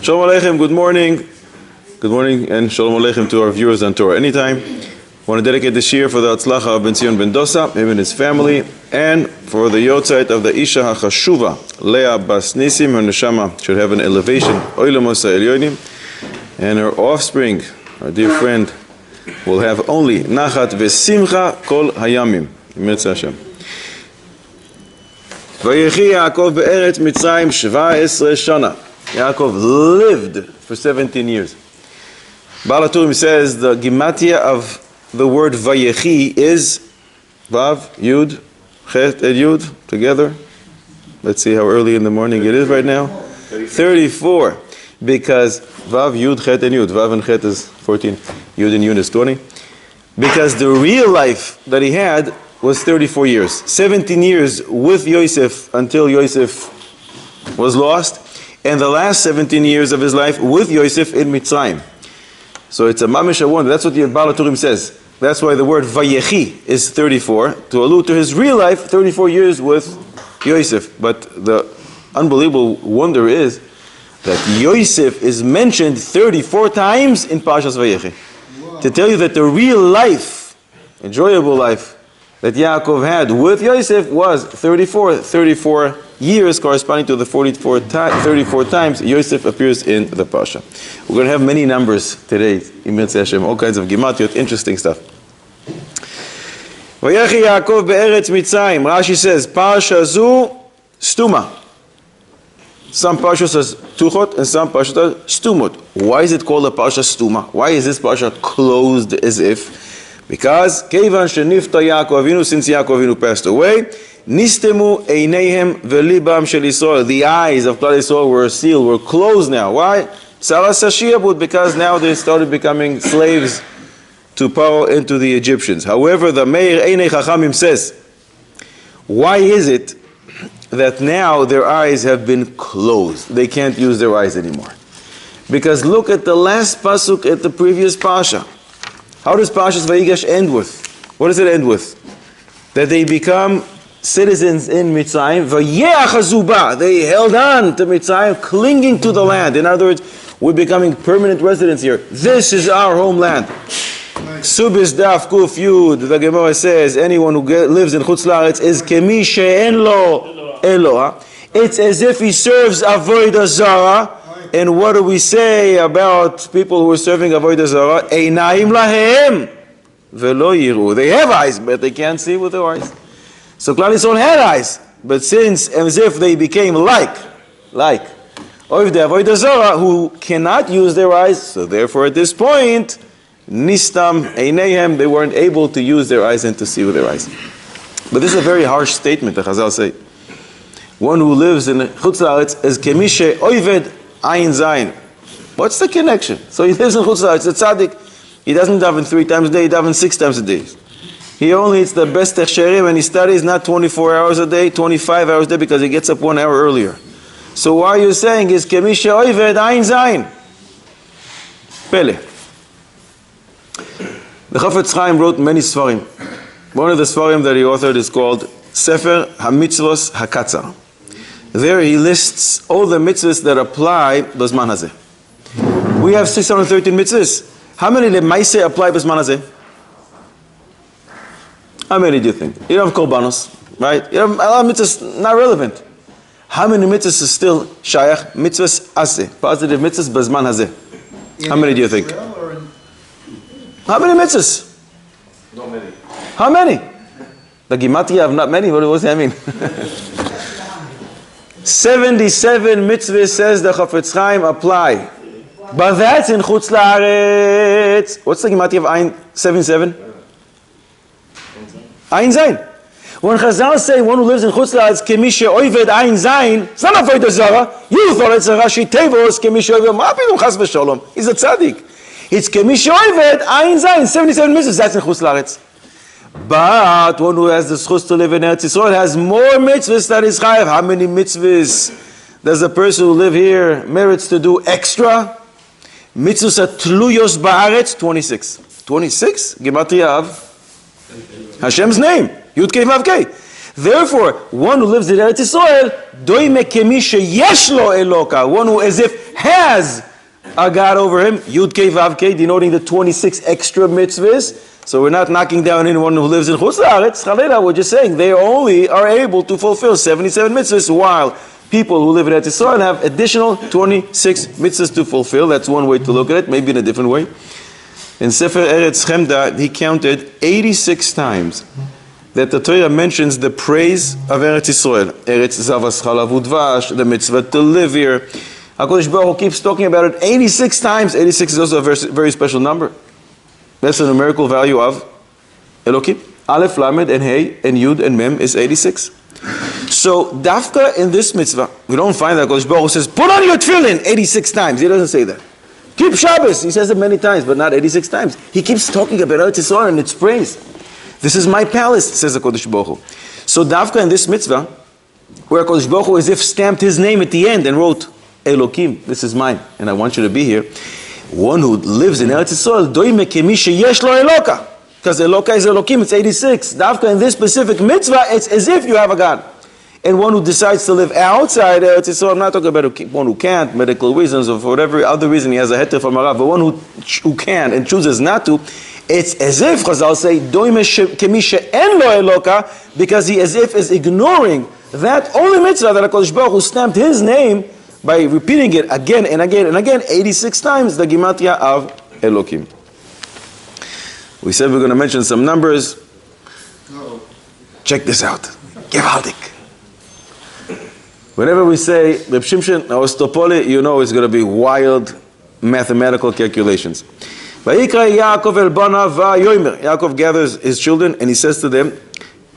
Shalom Aleichem, good morning. Good morning and Shalom Aleichem to our viewers on Torah Anytime. I want to dedicate this year for the Atzlacha of Ben Zion Ben Dosa, him and his family, and for the Yotzeit of the Isha HaChashuva, Leah Bas Nisim, her Neshama should have an elevation, Oilamos HaElyonim, and her offspring, our dear friend, will have only Nachat Vesimcha Kol Hayamim. Mitzvah Hashem. Vayechi Yaakov be'eretz Mitzrayim 17 shana. Yaakov lived for 17 years. Baal HaTurim says the Gematria of the word Vayechi is Vav, Yud, Chet, and Yud together. Let's see how early in the morning it is right now. 34. Because Vav, Yud, Chet, and Yud. Vav and Chet is 14. Yud and Yud is 20. Because the real life that he had was 34 years. 17 years with Yosef until Yosef was lost. And the last 17 years of his life with Yosef in Mitzrayim. So it's a mamish wonder. That's what the Baal HaTurim says. That's why the word Vayechi is 34, to allude to his real life, 34 years with Yosef. But the unbelievable wonder is that Yosef is mentioned 34 times in Parshas Vayechi. Wow. To tell you that the real life, enjoyable life, that Yaakov had with Yosef was 34 years, corresponding to the 34 times Yosef appears in the Parsha. We're going to have many numbers today, in Mitzvah Hashem, all kinds of Gematrias, interesting stuff. Vayechi Yaakov be'eretz Mitzrayim. Rashi says, Parsha zu stuma. Some Parshas says tuchot and some Parshas are stumot. Why is it called a Parsha stuma? Why is this Parsha closed as if? Because Kevan shenifta Yaakov Avinu, since Yaakov Avinu passed away, nistemu eineihem velibam shel Yisrael. The eyes of Klal Yisrael were sealed, were closed now. Why? Saras hashiabut, because now they started becoming slaves to Paro and to the Egyptians. However, the Meir Einei Chachamim says, why is it that now their eyes have been closed? They can't use their eyes anymore. Because look at the last pasuk at the previous Pasha. How does Parshas Vayigash end with? What does it end with? That they become citizens in Mitzrayim. Vayeachazuba. They held on to Mitzrayim, clinging to the land. In other words, we're becoming permanent residents here. This is our homeland. Subis Daf Kuf Yud. The Gemara says anyone who lives in Chutz La'aretz is kemi she'en lo Eloah. It's as if he serves Avoda-Zara. And what do we say about people who are serving Avoda-Zara? Einayim lahem velo yiru. They have eyes, but they can't see with their eyes. So Klal Yisrael had eyes, but since as if they became like of the Avoda-Zara who cannot use their eyes, so therefore at this point, nistam einayim, they weren't able to use their eyes and to see with their eyes. But this is a very harsh statement, the Chazal say. One who lives in Chutz La'aretz is kemishe oived Ayin Zayin. What's the connection? So he lives in Chutz La'aretz, it's a tzaddik. He doesn't daven 3 times a day, he davens 6 times a day. He only eats the best techsherim and he studies not 24 hours a day, 25 hours a day because he gets up 1 hour earlier. So why are you saying is kemishe oived Ayin Zayin? Pele. The Chafetz Chaim wrote many svarim. One of the svarim that he authored is called Sefer HaMitzvos HaKatzar. There he lists all the mitzvahs that apply b'zman hazeh. We have 613 mitzvahs. How many lemaiseh apply b'zman hazeh? How many do you think? You don't have korbanos, right? You have a lot of mitzvahs not relevant. How many mitzvahs is still shayach? Mitzvahs aseh, positive mitzvahs b'zman hazeh. How many do you think? How many mitzvahs? Not many. How many? The Gematrias have not many. What does that mean? 77 mitzvahs, says the Chafetz Chaim, apply. But that's in Chutz La'aretz. What's the Gematrias of Ayin 77? Ayin Zayin. When Chazal say one who lives in Chutz La'aretz, kemi she'oived Ayin Zayin, it's not Avoda-Zara. You thought it's a Rashi Tevos, kemi she'oived, ma pidum chas v'sholom. He's a tzaddik. It's kemi she'oived Ayin Zayin, 77 mitzvahs, that's in Chutz La'aretz. But one who has the schus to live in Eretz Yisrael has more mitzvahs than is chayav. How many mitzvahs does a person who live here merits to do extra? Mitzvahs atluyos ba'aretz, 26. 26? Gematria of Hashem's name. Yud Kei Vav Kei. Therefore, one who lives in Eretz Yisrael, doime kemi sheyesh lo eloka, one who as if has a God over him, Yud Kei Vav Kei, denoting the 26 extra mitzvahs. So we're not knocking down anyone who lives in Chutz La'aretz, Chalila, we're just saying they only are able to fulfill 77 mitzvahs, while people who live in Eretz Yisrael have additional 26 mitzvahs to fulfill. That's one way to look at it, maybe in a different way. In Sefer Eretz Chemda, he counted 86 times that the Torah mentions the praise of Eretz Yisrael. Eretz Zavas Chalav Udvash, the mitzvah to live here. HaKadosh Baruch Hu keeps talking about it 86 times. 86 is also a very, very special number. That's the numerical value of Elokim. Aleph, Lamed, and Hey, and Yud, and Mem is 86. So, Dafka in this mitzvah, we don't find that HaKadosh Baruch Hu says, put on your tefillin 86 times. He doesn't say that. Keep Shabbos. He says it many times, but not 86 times. He keeps talking about Eretz Yisrael and its praise. This is my palace, says HaKadosh Baruch Hu. So, Dafka in this mitzvah, where HaKadosh Baruch Hu as if stamped his name at the end and wrote, Elokim, this is mine, and I want you to be here. One who lives in Eretz Yisrael, doime kemi sheyesh lo eloka, because Eloka is Elokim, it's 86. Dafka in this specific mitzvah, it's as if you have a God. And one who decides to live outside Eretz Yisrael, I'm not talking about one who can't, medical reasons, or for whatever other reason he has a heter from Harah, but one who can and chooses not to, it's as if, Chazal say, doime kemi she'en lo eloka, because he as if is ignoring that only mitzvah that HaKadosh Baruch Hu stamped his name by repeating it again and again and again, 86 times, the Gematria of Elokim. We said we're going to mention some numbers. Check this out. Gewaltig. Whenever we say Reb Shimshon Ostopoli, you know it's going to be wild mathematical calculations. Vayikra Yaakov el banav va'yomer. Yaakov gathers his children and he says to them,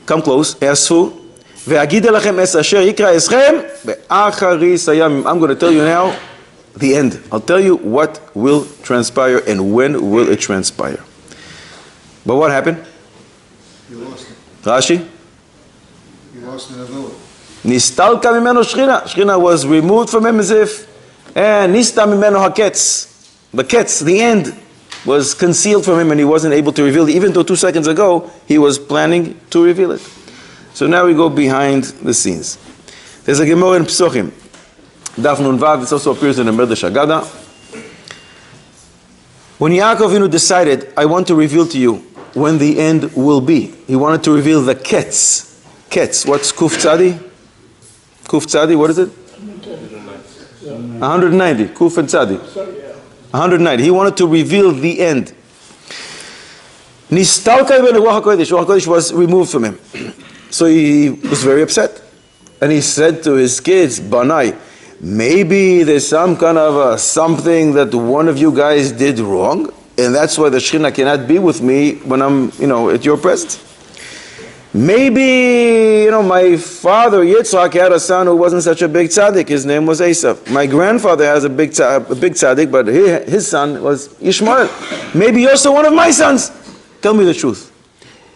come close, Asfu. I'm going to tell you now the end. I'll tell you what will transpire and when will it transpire. But what happened? You lost it. Rashi? You lost it in a vote. Nistalka mimeno shchina. Shchina was removed from him as if, and nista mimeno haketz. The ketz, the end, was concealed from him and he wasn't able to reveal it, even though 2 seconds ago he was planning to reveal it. So now we go behind the scenes. There's a Gemara in Psochim, Daf Nun Vav. This also appears in the Medrash Haggadah. When Yaakov Avinu decided, I want to reveal to you when the end will be, he wanted to reveal the ketz. Ketz, what's Kuf Tzadi? Kuf Tzadi, what is it? 190. Kuf and Tzadi. 190. He wanted to reveal the end. Nistalka ben Ruach HaKodesh. Ruach HaKodesh was removed from him. So he was very upset. And he said to his kids, Banai, maybe there's some kind of something that one of you guys did wrong, and that's why the Shekhinah cannot be with me when I'm, at your presence. Maybe, my father, Yitzhak, had a son who wasn't such a big tzaddik. His name was Esav. My grandfather has a big tzaddik, but his son was Ishmael. Maybe you're also one of my sons. Tell me the truth.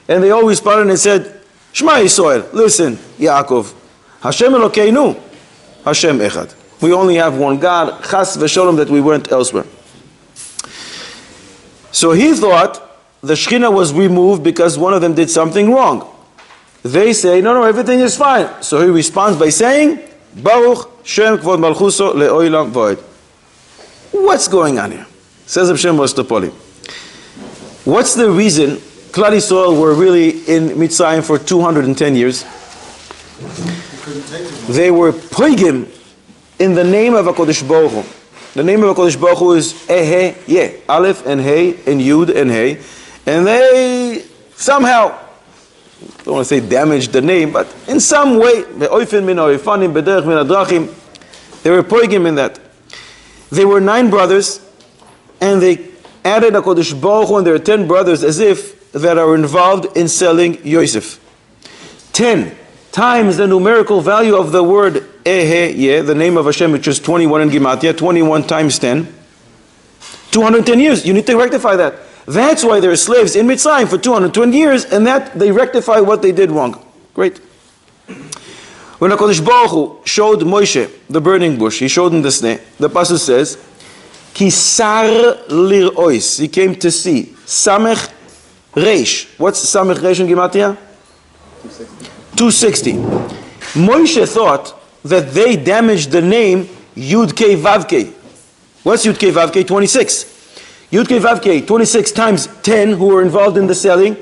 And they all responded and said, Shema Yisrael, listen, Yaakov, Hashem Elokeinu, Hashem Echad. We only have one God, Chas v'sholom, that we weren't elsewhere. So he thought the Shekhinah was removed because one of them did something wrong. They say, no, everything is fine. So he responds by saying, Baruch Shem Kvod Malchuso Le'olam V'od. What's going on here? Says Reb Shimshon Ostopoli. What's the reason Klal Yisrael were really in Mitzrayim for 210 years? They were poigim in the name of HaKadosh Baruch Hu. The name of HaKadosh Baruch Hu is Ehe Yeh, Aleph and Hey and Yud and Hey, and they somehow, I don't want to say damaged the name, but in some way, they were poigim in that. They were 9 brothers, and they added HaKadosh Baruch Hu and their 10 brothers as if that are involved in selling Yosef. 10 times the numerical value of the word Ehe Yeh, the name of Hashem, which is 21 in Gematrias, 21 times 10. 210 years. You need to rectify that. That's why they're slaves in Mitzrayim for 220 years, and that they rectify what they did wrong. Great. When HaKadosh Baruch Hu showed Moshe the burning bush, he showed him the sneh. The pasuk says, Kisar lir'ois. He came to see. Samech Reish. What's Samech Reish in Gematria? 260. Moshe thought that they damaged the name Yud Kei Vav Kei. What's Yud Kei Vav Kei? 26. Yud Kei Vav Kei, 26 times 10 who were involved in the selling,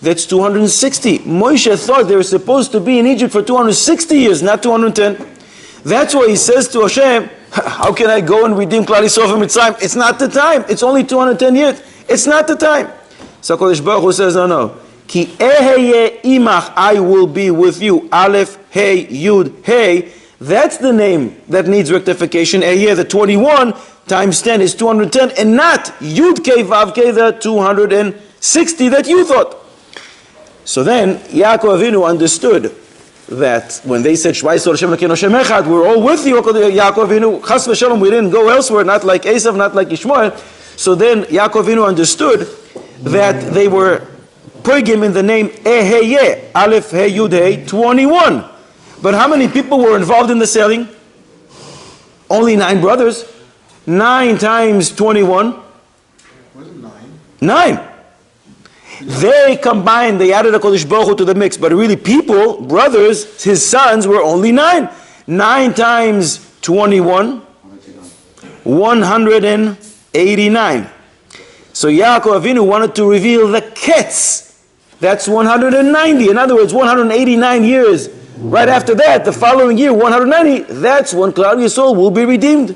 that's 260. Moshe thought they were supposed to be in Egypt for 260 years, not 210. That's why he says to Hashem, how can I go and redeem Klal Yisrael from Mitzrayim? It's not the time. It's only 210 years. It's not the time. So HaKadosh Baruch Hu says, no. Ki eheye imach, I will be with you. Aleph, Hey, Yud, Hey. That's the name that needs rectification. Eheye, the 21 times 10 is 210, and not Yud Kei Vav Kei, the 260 that you thought. So then Yaakov Avinu understood that when they said Shema Yisrael Hashem Elokeinu Hashem Echad, we're all with you. Yaakov Avinu, Chas v'Shalom, we didn't go elsewhere, not like Esav, not like Yishmael. So then Yaakov Avinu understood that they were putting him in the name Eheye, Aleph Hey Yud Hey, 21. But how many people were involved in the selling? Only 9 brothers. 9 times 21. Was it 9? 9. They combined, they added a Kodesh Baruch Hu to the mix. But really people, brothers, his sons were only 9. 9 times 21. 189. So Yaakov Avinu wanted to reveal the Ketz. That's 190. In other words, 189 years. Right after that, the following year, 190, that's when Klal Yisrael will be redeemed.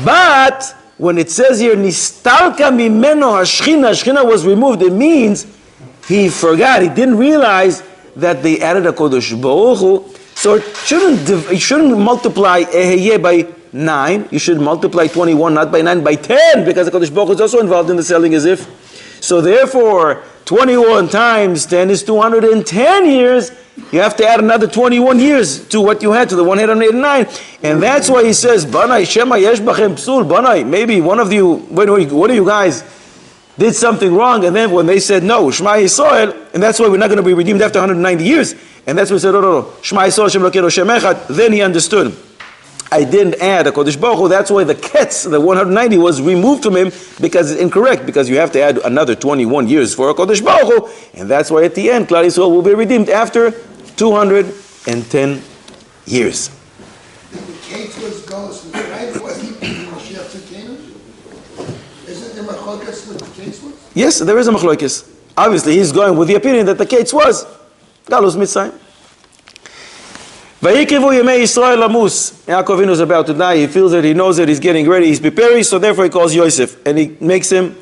But when it says here, Nistalka mimeno Hashchina was removed, it means he forgot, he didn't realize that they added a Kodesh Baruch Hu. So it shouldn't multiply Eheye by 9. You should multiply 21, not by 9, by 10, because the Kodesh Baruch Hu is also involved in the selling as if. So therefore, 21 times 10 is 210 years. You have to add another 21 years to what you had, to the 189. And that's why he says, Banai, Shema yesh bachem psul, Banai, maybe one of you, one of you guys did something wrong, and then when they said, no, Shema Yisrael, and that's why we're not going to be redeemed after 190 years, and that's when he said, no, Shema Yisrael, Hashem Elokeinu Hashem Echad, then he understood. I didn't add a Kodesh Baruch Hu, that's why the Ketz, the 190, was removed from him, because it's incorrect, because you have to add another 21 years for a Kodesh Baruch Hu, and that's why at the end, Klal Yisrael will be redeemed after 210 years. The case was Golos, right? It wasn't Mashiach to Canaan? Isn't there machlokas with the case was? Yes, there is a machlokes. Obviously, he's going with the opinion that the case was Galus Mitzrayim. Vayikrivu Yemei Yisrael Lamus. Yaakov Avinu is about to die. He feels that he knows that he's getting ready. He's preparing, so therefore he calls Yosef. And he makes him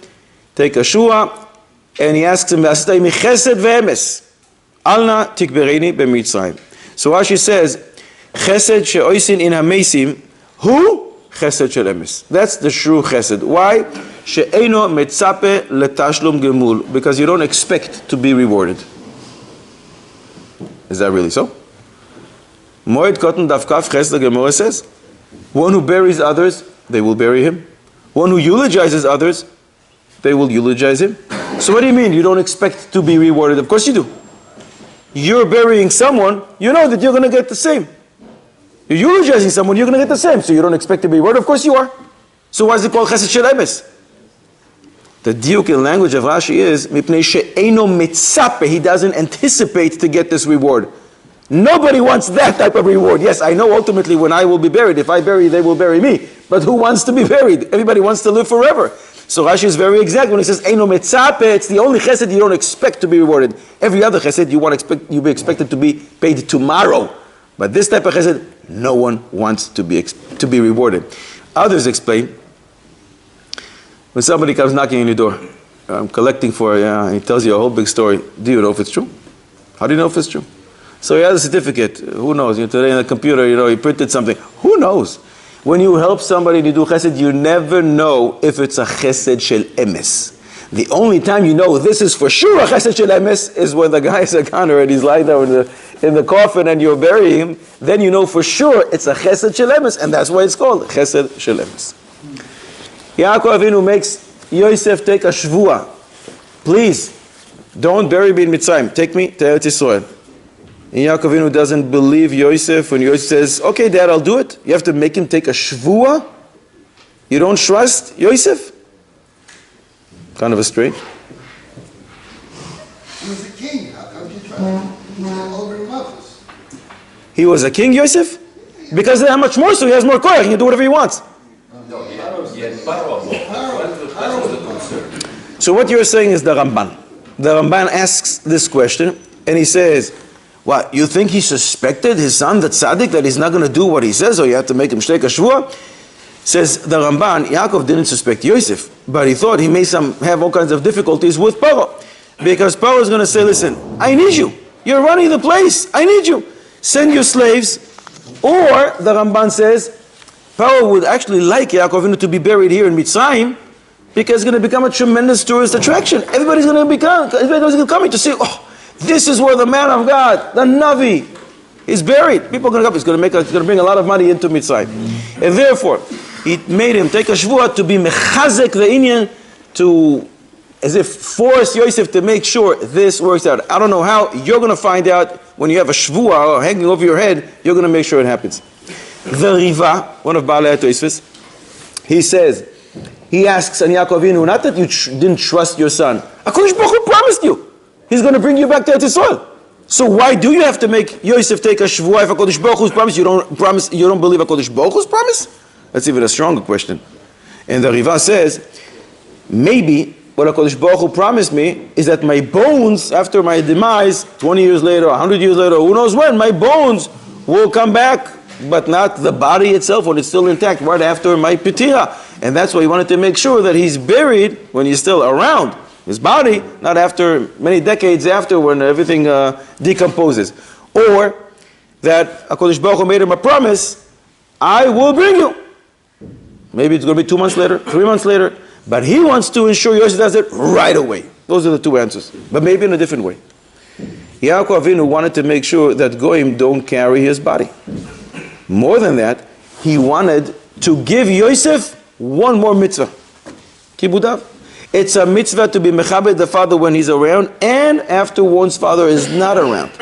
take a shua, and he asks him, V'asitay mi chesed ve'emes. Alna tikberini b'mitzrayim. So Rashi says, chesed she'oisin in hamesim, hu chesed shel emes. That's the true chesed. Why? She'eino metzape letashlum gemul. Because you don't expect to be rewarded. Is that really so? Moed Kotten Davkaf Chesed, the Gemara says, one who buries others, they will bury him. One who eulogizes others, they will eulogize him. So what do you mean you don't expect to be rewarded? Of course you do. You're burying someone, you know that you're going to get the same. You're eulogizing someone, you're going to get the same. So you don't expect to be rewarded? Of course you are. So why is it called Chesed Shel Emes? The diuk in language of Rashi is, Mipnei she'eino mitzape, he doesn't anticipate to get this reward. Nobody wants that type of reward. Yes, I know ultimately when I will be buried, if I bury, they will bury me. But who wants to be buried? Everybody wants to live forever. So Rashi is very exact when he says, Eino metzape, it's the only chesed you don't expect to be rewarded. Every other chesed you be expected to be paid tomorrow. But this type of chesed, no one wants to be rewarded. Others explain, when somebody comes knocking on your door, I'm collecting for, he tells you a whole big story. Do you know if it's true? How do you know if it's true? So he has a certificate. Who knows? Today in the computer, he printed something. Who knows? When you help somebody and you do chesed, you never know if it's a chesed shel emes. The only time you know this is for sure a chesed shel emes is when the guy is a goner and he's lying there in the coffin and you're burying him. Then you know for sure it's a chesed shel emes, and that's why it's called chesed shel emes. Yaakov Avinu makes Yosef take a shvua. Please, don't bury me in Mitzrayim. Take me to Eretz Yisrael. And Yaakov Avinu doesn't believe Yosef when Yosef says, okay, Dad, I'll do it. You have to make him take a shvua. You don't trust Yosef? Kind of a straight. He was a king. How could you trust him? Over Malchus. He was a king, Yosef? Because how much more so? He has more koyach. He can do whatever he wants. So what you're saying is the Ramban. The Ramban asks this question, and he says, what, you think he suspected his son, the tzaddik, that he's not going to do what he says, or you have to make him shtei kashvua? Says the Ramban, Yaakov didn't suspect Yosef, but he thought he may have all kinds of difficulties with Paro. Because Paro is going to say, listen, I need you. You're running the place. I need you. Send your slaves. Or, the Ramban says, Paro would actually like Yaakov to be buried here in Mitzrayim, because it's going to become a tremendous tourist attraction. Everybody's going to be coming to see, oh, this is where the man of God, the Navi, is buried. People are going to come. It's going to bring a lot of money into Mitzrayim. And therefore, it made him take a shvuah to be mechazek the inyan, to, as if force Yosef to make sure this works out. I don't know how. You're going to find out when you have a shvuah hanging over your head. You're going to make sure it happens. The Riva, one of Baalei HaTosfos, he says, he asks on Yaakov Avinu, not that you didn't trust your son. HaKadosh Baruch Hu promised you. He's going to bring you back to Eretz Yisrael. So why do you have to make Yosef take a shvuah if HaKadosh Baruch Hu's promise? You don't believe HaKadosh Baruch Hu's promise? That's even a stronger question. And the Riva says, maybe what HaKadosh Baruch Hu promised me is that my bones, after my demise, 20 years later, 100 years later, who knows when, my bones will come back, but not the body itself when it's still intact, right after my pitira. And that's why he wanted to make sure that he's buried when he's still around, his body, not after many decades after when everything decomposes. Or that HaKadosh Baruch Hu made him a promise, I will bring you. Maybe it's going to be 2 months later, 3 months later, but he wants to ensure Yosef does it right away. Those are the two answers, but maybe in a different way. Yaakov Avinu wanted to make sure that Goyim don't carry his body. More than that, he wanted to give Yosef one more mitzvah. Kibudav. It's a mitzvah to be mechabed the father when he's around and after one's father is not around.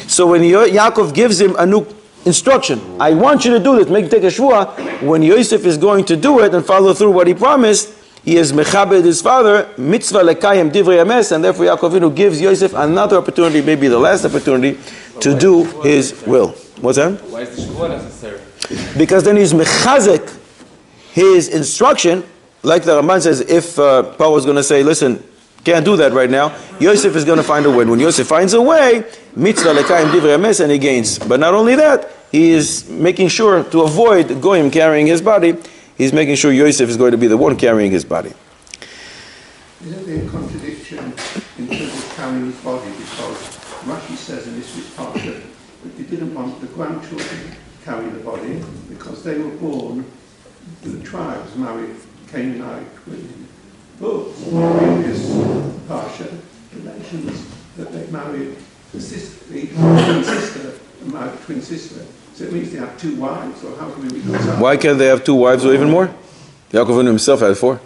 So when Yaakov gives him a new instruction, I want you to do this, take a shvuah, when Yosef is going to do it and follow through what he promised, he is mechabed his father, mitzvah lekayim divrei emes, and therefore Yaakov Avinu gives Yosef another opportunity, maybe the last opportunity, to do his will. What's that? Why is the shvuah necessary? Because then he's mechazek his instruction, like the Ramban says, if Paro is going to say, listen, can't do that right now, Yosef is going to find a way. When Yosef finds a way, mitzvah lekayim divrei emes, and he gains. But not only that, he is making sure to avoid Goyim carrying his body, he's making sure Yosef is going to be the one carrying his body. Isn't there a contradiction in terms of carrying his body? Because Rashi says in this part that he didn't want the grandchildren to carry the body because they were born, the tribes married Canaanite women. But the previous parsha mentions that they married the twin sister and married a twin sister. So it means they have 2 wives, or how can we reconcile? Why can't they have 2 wives or even more? Yaakov Avinu himself had 4.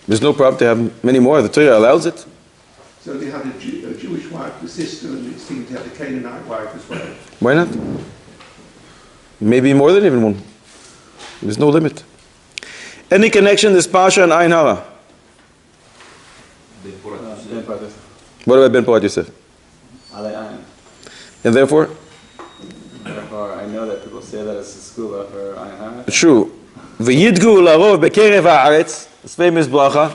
There's no problem to have many more. The Torah allows it. So they had a Jewish wife, the sister, and it seemed to have a Canaanite wife as well. Why not? Maybe more than even one. There's no limit. Any connection this Pasha and Ayin Harah? What about Ben Porat Yosef? And therefore? Therefore, I know that people say that it's a Segula for Ayin Harah. True. V'yidgu larov bekerev haaretz. This famous bracha.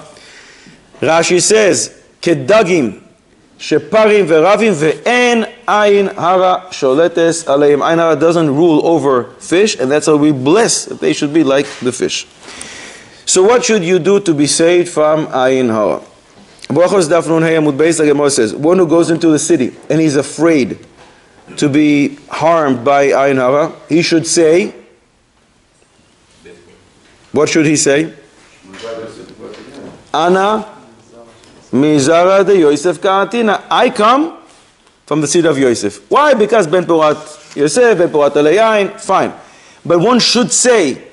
Rashi says, kedagim sheparim ve'ravim ve'en Ayin Harah sholetes aleim. Ayin Harah doesn't rule over fish, and that's how we bless that they should be like the fish. So what should you do to be saved from Ayin Harah? Brachos daf nun hey amud beis, the Gemara says, one who goes into the city and he's afraid to be harmed by Ayin Harah, he should say, what should he say? Ana mizara de Yosef ka'atina. I come from the seed of Yosef. Why? Because Ben Porat Yosef, Ben Porat Ayin, fine. But one should say,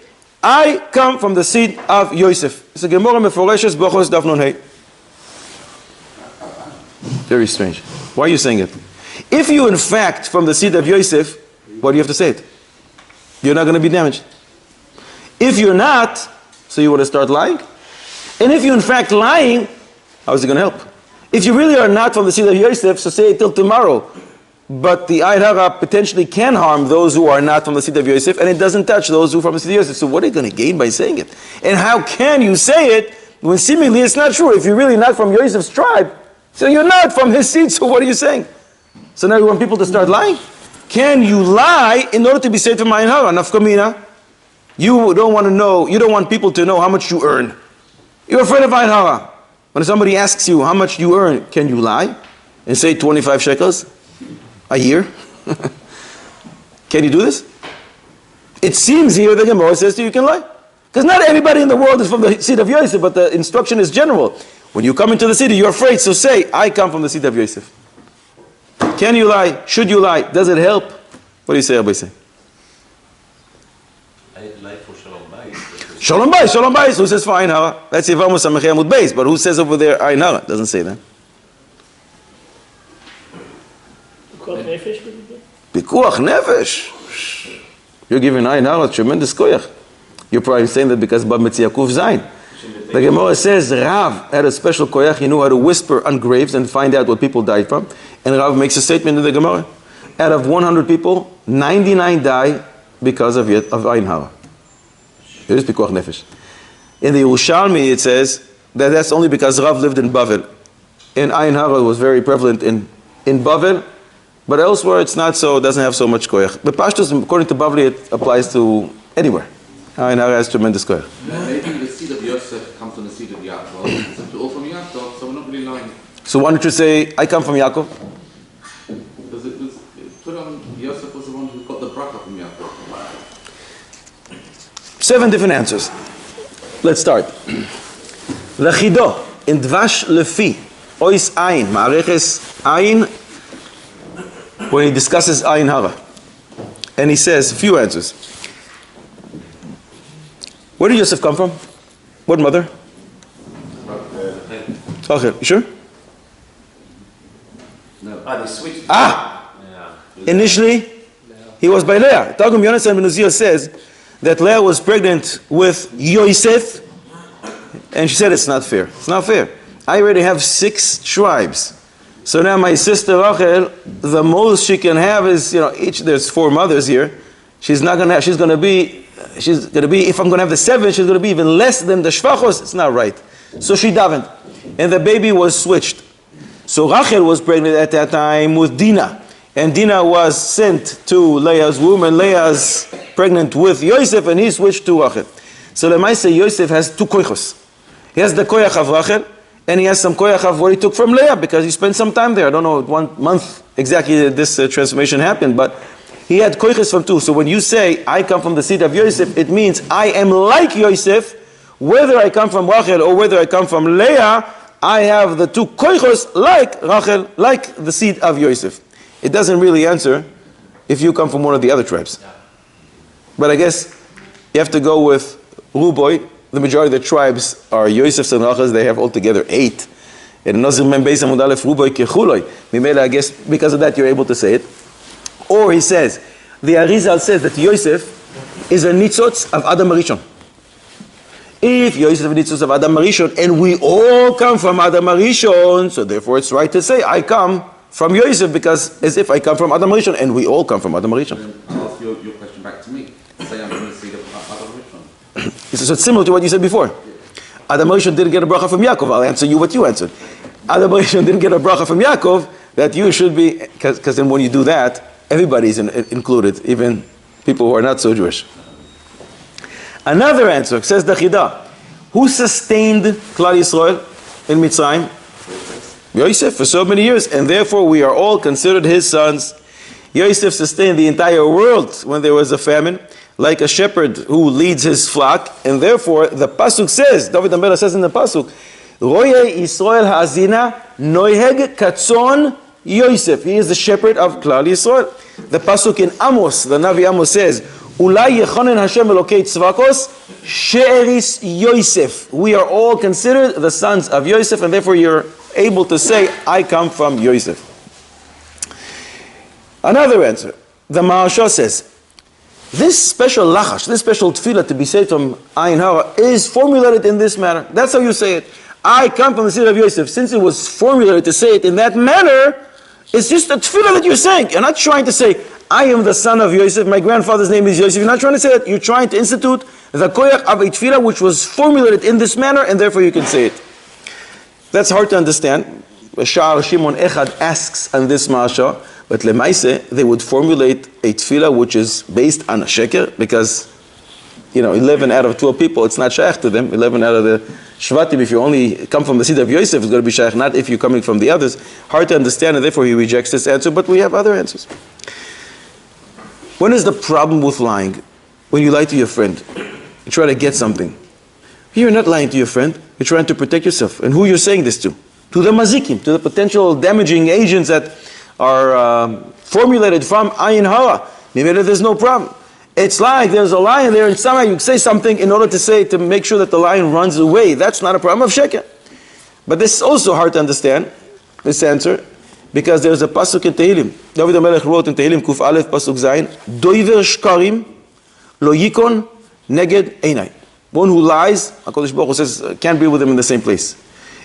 I come from the seed of Yosef. It's a Gemara Meforeshes Brachos daf nun hey. Very strange. Why are you saying it? If you in fact from the seed of Yosef, what do you have to say it? You're not going to be damaged. If you're not, so you want to start lying? And if you're in fact lying, how is it going to help? If you really are not from the seed of Yosef, so say it till tomorrow. But the Ayin Harah potentially can harm those who are not from the seed of Yosef, and it doesn't touch those who are from the seed of Yosef. So what are you going to gain by saying it? And how can you say it when seemingly it's not true? If you're really not from Yosef's tribe, so you're not from his seed, so what are you saying? So now you want people to start lying? Can you lie in order to be saved from Ayin Harah? Nafkamina, you don't want to know, you don't want people to know how much you earn. You're afraid of Ayin Harah. When somebody asks you how much you earn, can you lie and say 25 shekels a year? Can you do this? It seems here the Gemara says to you can lie. Because not everybody in the world is from the seed of Yosef, but the instruction is general. When you come into the city, you're afraid, so say, I come from the seed of Yosef. Can you lie? Should you lie? Does it help? What do you say, Rabbi? Say? I lie for Shalom Bayis. Shalom Bayis, Shalom Bayis. Who says for Ayin Harah? That's Yivam Samechei Amud Beis. But who says over there Ayin Harah? Doesn't say that. Pikuach Nefesh. You're giving Ayin Harah tremendous koyach. You're probably saying that because Bab Metzia Kuf Zayin. The Gemara says Rav had a special koyach. He knew how to whisper on graves and find out what people died from. And Rav makes a statement in the Gemara. Out of 100 people, 99 die because of Ayin Harah. It is Pikuach Nefesh. In the Yerushalmi it says that that's only because Rav lived in Bavel. And Ayin Harah was very prevalent in Bavel. But elsewhere it's not so, it doesn't have so much koyach. But Pashtus, according to Bavli, it applies to anywhere. Ayin Harah has tremendous koyach. Maybe the seed of Yosef comes from the seed of Yaakov. Since we're all from Yaakov, so we're not really lying. So why don't you say, I come from Yaakov? Because it was put on, Yosef was the one who got the bracha from Yaakov. 7 different answers. Let's start. L'chido, in Dvash Lefi, Ois Ayin, Ma'areches Ayin, when he discusses Ayin Harah. And he says, a few answers. Where did Yosef come from? What mother? Okay, you sure? No. They switched. Yeah. Initially, he was by Leah. Targum Yonasan ben Uziel says that Leah was pregnant with Yosef, and she said, it's not fair. It's not fair. I already have 6 tribes. So now my sister Rachel, the most she can have is, there's 4 mothers here. She's gonna be, if I'm gonna have the 7, she's gonna be even less than the Shvachos. It's not right. So she davened. And the baby was switched. So Rachel was pregnant at that time with Dinah. And Dinah was sent to Leah's womb, and Leah's pregnant with Yosef, and he switched to Rachel. So Lemaise Yosef has 2 koichos. He has the koyach of Rachel, and he has some koyach of what he took from Leah, because he spent some time there. I don't know 1 month exactly that this transformation happened, but he had koiches from 2. So when you say, I come from the seed of Yosef, it means I am like Yosef. Whether I come from Rachel or whether I come from Leah, I have the 2 koichos like Rachel, like the seed of Yosef. It doesn't really answer if you come from one of the other tribes. But I guess you have to go with Ruboy. The majority of the tribes are Yosef's and Rachel's. They have altogether 8. And I guess because of that you're able to say it. Or he says, the Arizal says that Yosef is a nitzotz of Adam Arishon. If Yosef is a nitzotz of Adam Arishon, and we all come from Adam Arishon, so therefore it's right to say, I come from Yosef, because as if I come from Adam Arishon, and we all come from Adam Arishon. Then I'll ask your question back to me. Say I'm from the seed of Adam Rishon. So it's similar to what you said before. Adam Arishon didn't get a bracha from Yaakov. I'll answer you what you answered. Adam Arishon didn't get a bracha from Yaakov, that you should be, because then when you do that, everybody's included, even people who are not so Jewish. Another answer, says the Chida, who sustained Klal Yisrael in Mitzrayim? Yosef, for so many years, and therefore we are all considered his sons. Yosef sustained the entire world when there was a famine, like a shepherd who leads his flock, and therefore the Pasuk says, David HaMelech says in the Pasuk, Roye Yisrael Ha'azina Noiheg Katzon Yosef. He is the shepherd of Klal Yisrael. The Pasuk in Amos, the Navi Amos says, Ulai Yechonen Hashem Elokei Tzvakos She'eris Yosef. We are all considered the sons of Yosef, and therefore you're able to say, I come from Yosef. Another answer, the Maharsha says, this special lachash, this special tefillah to be said from Ayin Harah is formulated in this manner. That's how you say it. I come from the seed of Yosef. Since it was formulated to say it in that manner, it's just a tefillah that you're saying. You're not trying to say, I am the son of Yosef, my grandfather's name is Yosef. You're not trying to say that. You're trying to institute the koyach of a tefillah which was formulated in this manner, and therefore you can say it. That's hard to understand. Sha'ar Shimon Echad asks on this Masha, but Lemaise, they would formulate a tefillah which is based on a sheker, because 11 out of 12 people, it's not shaykh to them. 11 out of the shvatim, if you only come from the seed of Yosef, it's going to be shaykh, not if you're coming from the others. Hard to understand, and therefore he rejects this answer, but we have other answers. When is the problem with lying? When you lie to your friend. You try to get something. You're not lying to your friend. You're trying to protect yourself. And who you're saying this to? To the mazikim, to the potential damaging agents that are formulated from Ayin Harah. Maybe there's no problem. It's like there's a lion there, and somehow you say something in order to make sure that the lion runs away. That's not a problem of sheker. But this is also hard to understand, this answer, because there's a pasuk in Tehillim. David HaMelech wrote in Tehillim, Kuf Aleph, pasuk Zayin, Doiver shkarim lo yikon neged einai. One who lies, HaKadosh Baruch Hu says, can't be with him in the same place.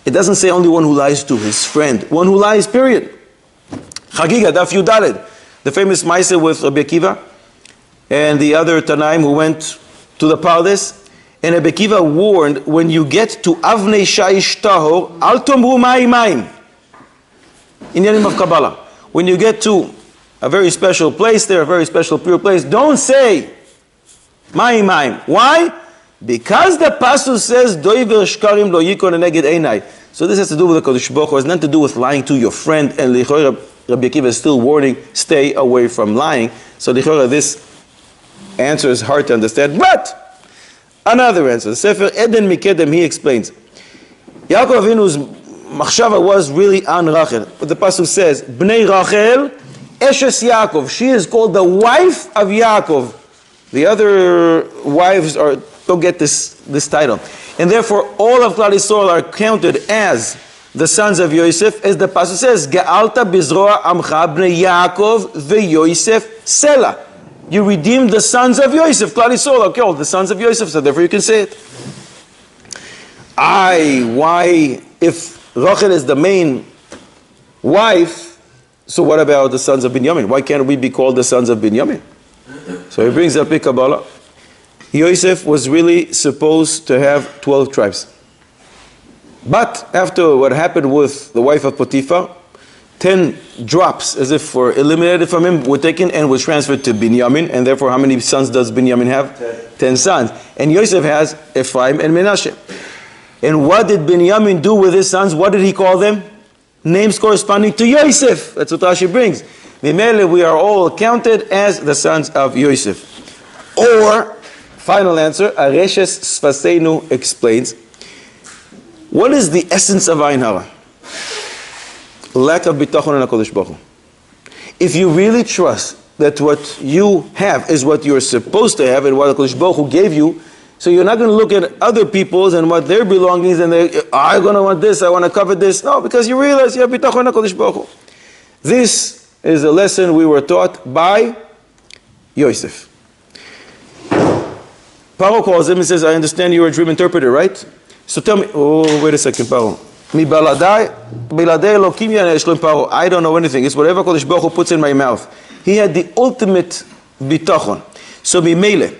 It doesn't say only one who lies to his friend. One who lies, period. Chagiga, Daf Yudaled, the famous Maaseh with Rabbi Akiva, and the other Tanaim who went to the palace, and Rabbi Akiva warned, when you get to Avnei Shaish Tahor, Al Tomru Ma'im Ma'im. In the name of Kabbalah. When you get to a very special place there, a very special pure place, don't say Ma'im Ma'im. Why? Because the pasuk says, Doiver shkarim lo yikon neged einai. So this has to do with the Kodesh Baruch Hu. It has nothing to do with lying to your friend. And Lichora, Rabbi Akiva is still warning, stay away from lying. So Lichora, this answer is hard to understand. But another answer. The Sefer Eden Mikedem, he explains. Yaakov Avinu's machshava was really on Rachel. But the pasuk says, Bnei Rachel, Eshes Yaakov. She is called the wife of Yaakov. The other wives don't get this title. And therefore, all of Klal Yisrael are counted as the sons of Yosef, as the pasuk says, Ge'alta bizroa amcha bnei Yaakov veYosef Sela. You redeemed the sons of Yosef. Klal Yisrael are called the sons of Yosef, so therefore you can say it. Why, if Rachel is the main wife, so what about the sons of Binyamin? Why can't we be called the sons of Binyamin? So he brings up Kabbalah. Yosef was really supposed to have 12 tribes. But after what happened with the wife of Potiphar, 10 drops, as if were eliminated from him, were taken and was transferred to Binyamin. And therefore, how many sons does Binyamin have? 10 sons. And Yosef has Ephraim and Menashe. And what did Binyamin do with his sons? What did he call them? Names corresponding to Yosef. That's what Rashi brings. Mimele, we are all counted as the sons of Yosef. Or, final answer, Areshes Sfaseinu explains, what is the essence of Ayin Harah? Lack of bitachon in HaKadosh Baruch Hu. If you really trust that what you have is what you're supposed to have and what HaKadosh Baruch Hu gave you, so you're not going to look at other people's and what their belongings and I'm going to want this, I want to cover this. No, because you realize you have bitachon in HaKadosh Baruch Hu. This is a lesson we were taught by Yosef. Paro calls him and says, I understand you're a dream interpreter, right? So tell me, wait a second, Paro. I don't know anything. It's whatever Kodesh Baruch Hu puts in my mouth. He had the ultimate bitachon. So Mimele,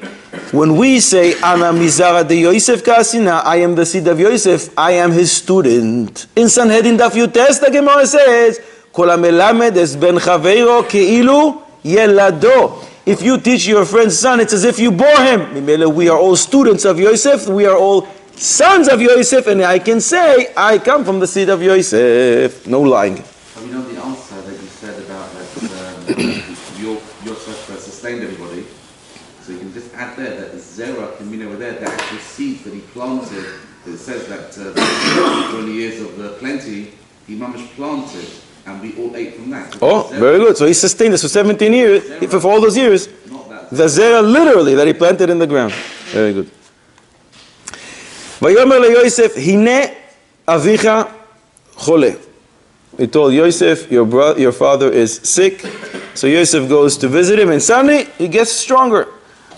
when we say, Ana mizara de Yosef kasina, I am the seed of Yosef, I am his student. In Sanhedrin Daf Yutes, the Gemara says, Kol hamelamed es ben chaveiro keilu yelado. If you teach your friend's son, it's as if you bore him. Mimele, we are all students of Yosef, we are all sons of Yosef, and I can say, I come from the seed of Yosef. No lying. We know the answer that you said about that Yosef sustained everybody. So you can just add there that the Zerah can mean over there, the actual seeds that he planted. It says that during the years of the plenty, he mamish planted, and we all ate from that. So very good. So he sustained us for 17 years, for all those years. The Zerah literally that he planted in the ground. Very good. Vayomer leYosef, hine avicha chole. He told Yosef, your father is sick. So Yosef goes to visit him, and suddenly he gets stronger.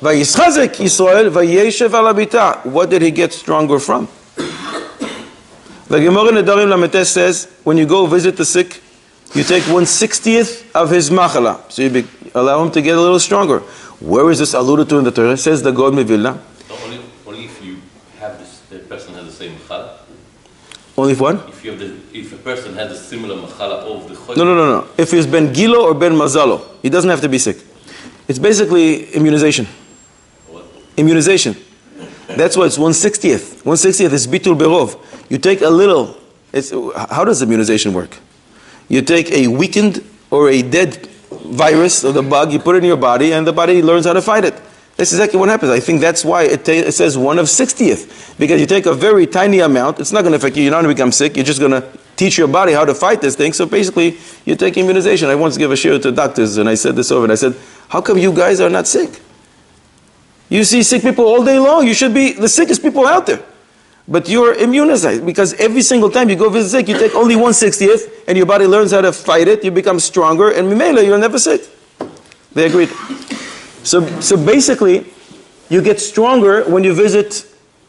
Vayischazek Yisrael vayeshev al habita. What did he get stronger from? The Gemara in Nedarim Lametes says, when you go visit the sick, you take 1/60th of his machala. So you allow him to get a little stronger. Where is this alluded to in the Torah? It says the God Mevilna. Only if you have the person has the same machala. Only if what? If a person has a similar machala of the chodesh. No. If he's ben gilo or ben mazalo, he doesn't have to be sick. It's basically immunization. What? Immunization. That's why it's 1/60th. 1/60th is bitul berov. You take a little. How does immunization work? You take a weakened or a dead virus or the bug, you put it in your body, and the body learns how to fight it. That's exactly what happens. I think that's why it says 1/60th. Because you take a very tiny amount, it's not going to affect you, you're not going to become sick, you're just going to teach your body how to fight this thing. So basically, you take immunization. I once gave a share to doctors, and I said this over, and I said, how come you guys are not sick? You see sick people all day long. You should be the sickest people out there. But you're immunized, because every single time you go visit sick, you take only 1/60th, and your body learns how to fight it, you become stronger, and Mimela, you're never sick. They agreed. So basically, you get stronger when you visit,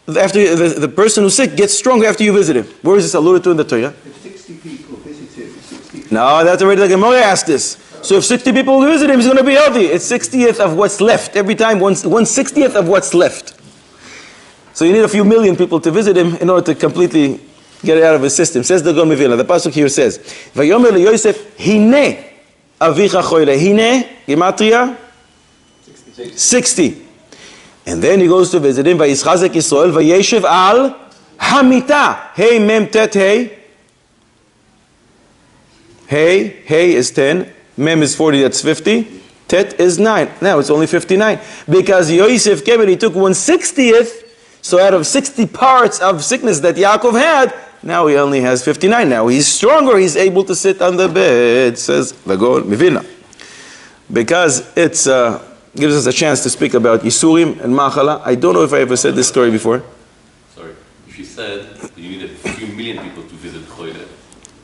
after the person who's sick gets stronger after you visit him. Where is this alluded to in the Torah? If 60 people visited, 60 people. No, that's already the Gemara asked this. So if 60 people visit him, he's going to be healthy. It's 60th of what's left. Every time, 1/60th of what's left. So you need a few million people to visit him in order to completely get it out of his system. Says the Gaon Mevila. The pasuk here says, "Vayomer leYosef, hine avicha choyle." Hine, Gematrias, 60. And then he goes to visit him. Vayischazek Yisrael, vayeshev al hamita. Hey, mem tet hey. Hey is 10. Mem is 40, that's 50. Tet is 9. Now it's only 59. Because Yosef came and he took 1/60th. So out of 60 parts of sickness that Yaakov had, now he only has 59. Now he's stronger. He's able to sit on the bed, says the Gaon Mevila. Because it gives us a chance to speak about Yisurim and Machala. I don't know if I ever said this story before. Sorry. If you said you need a few million people to visit Choyle,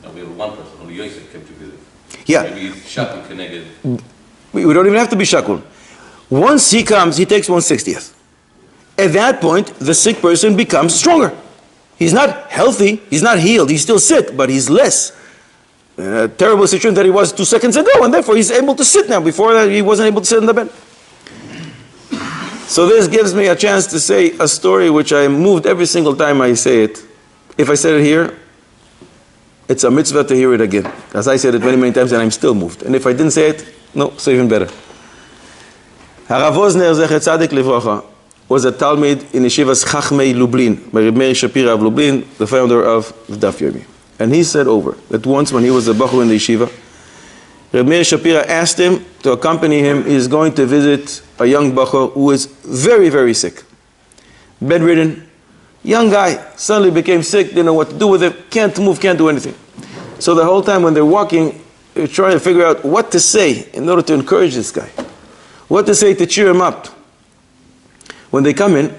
and we have one person, only Yosef came to visit. Yeah. Maybe Shakul connected. We don't even have to be Shakul. Once he comes, he takes 1/60th. At that point, the sick person becomes stronger. He's not healthy, he's not healed, he's still sick, but he's less in a terrible situation that he was 2 seconds ago, and therefore he's able to sit now. Before that, he wasn't able to sit in the bed. So this gives me a chance to say a story which I am moved every single time I say it. If I said it here, it's a mitzvah to hear it again. As I said it many, many times, and I'm still moved. And if I didn't say it, no, so even better. Harav Wozner Zecher Tzadik Livrocha was a Talmid in Yeshivas Chachmei Lublin, by Reb Meir Shapira of Lublin, the founder of the Daf Yomi. And he said over that once when he was a Bachur in the Yeshiva, Reb Meir Shapira asked him to accompany him. He's going to visit a young Bachur who is very, very sick. Bedridden, young guy, suddenly became sick, didn't know what to do with it, can't move, can't do anything. So the whole time when they're walking, they're trying to figure out what to say in order to encourage this guy. What to say to cheer him up. When they come in,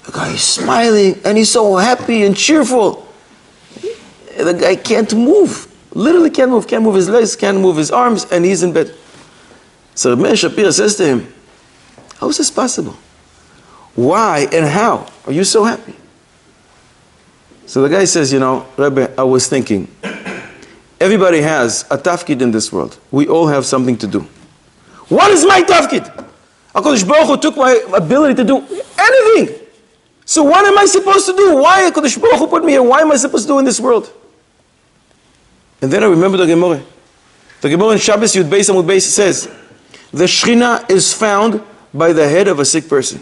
the guy is smiling and he's so happy and cheerful. The guy can't move. Literally can't move his legs, can't move his arms, and he's in bed. So Meir Shapira says to him, how is this possible? Why and how are you so happy? So the guy says, Rebbe, I was thinking, everybody has a tafkid in this world. We all have something to do. What is my tafkid? HaKadosh Baruch Hu took my ability to do anything. So what am I supposed to do? Why HaKadosh Baruch Hu put me here? Why am I supposed to do in this world? And then I remember the Gemara. The Gemara in Shabbos Yud Beis Amud Beis says, the Shechina is found by the head of a sick person.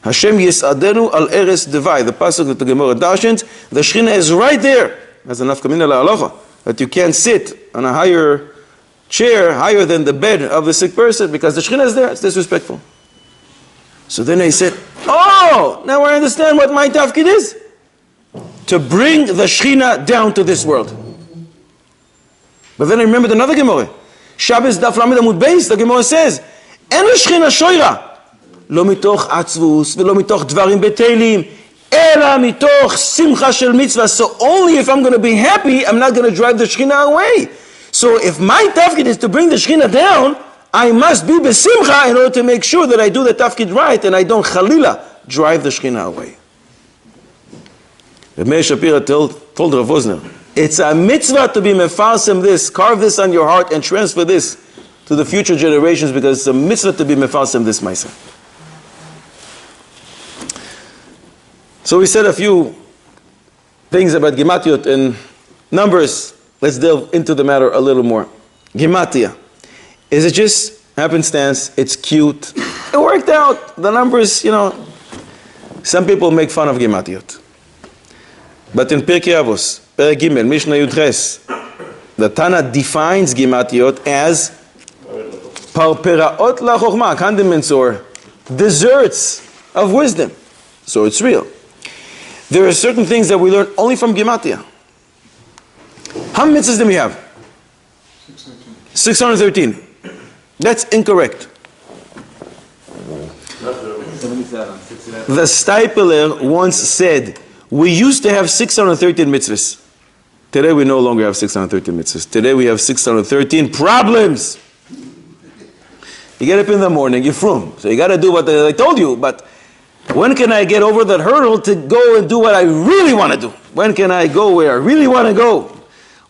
Hashem Yisadenu al Eres Devai. The pasuk that the Gemara darshans, the Shechina is right there. As a nafkamina la'alocha, that you can't sit on a higher chair, higher than the bed of the sick person, because the Shechina is there. It's disrespectful. So then I said, oh, now I understand what my tafkid is. To bring the Shechina down to this world. But then I remembered another Gemara. Shabbos Daf Lamed Amud Beis, the Gemara says, אין לשכינה שוירה, לא מתוך עצבוס ולא מתוך דברים בטלים, אלא מתוך שמחה של מצווה. So only if I'm going to be happy, I'm not going to drive the Shechina away. So if my tafkid is to bring the Shechina down, I must be besimcha in order to make sure that I do the tafkid right and I don't chalila drive the Shechina away. Reb Meir Shapira told Rav Wosner, it's a mitzvah to be mefarsim this, carve this on your heart and transfer this to the future generations because it's a mitzvah to be mefarsim this Maisa. So we said a few things about Gematriot and numbers. Let's delve into the matter a little more. Gematria. Is it just happenstance? It's cute. It worked out. The numbers, some people make fun of Gematriot. But in Pirkei Avos, Perek Gimel, Mishnah Yud Ches, the Tana defines Gematriot as Parperaot la Chochma, condiments or desserts of wisdom. So it's real. There are certain things that we learn only from Gematria. How many mitzvahs do we have? 613. That's incorrect. 77. The Stipler once said, we used to have 613 mitzvahs. Today we no longer have 613 mitzvahs. Today we have 613 problems. You get up in the morning, you're frum. So you got to do what I told you. But when can I get over that hurdle to go and do what I really want to do? When can I go where I really want to go?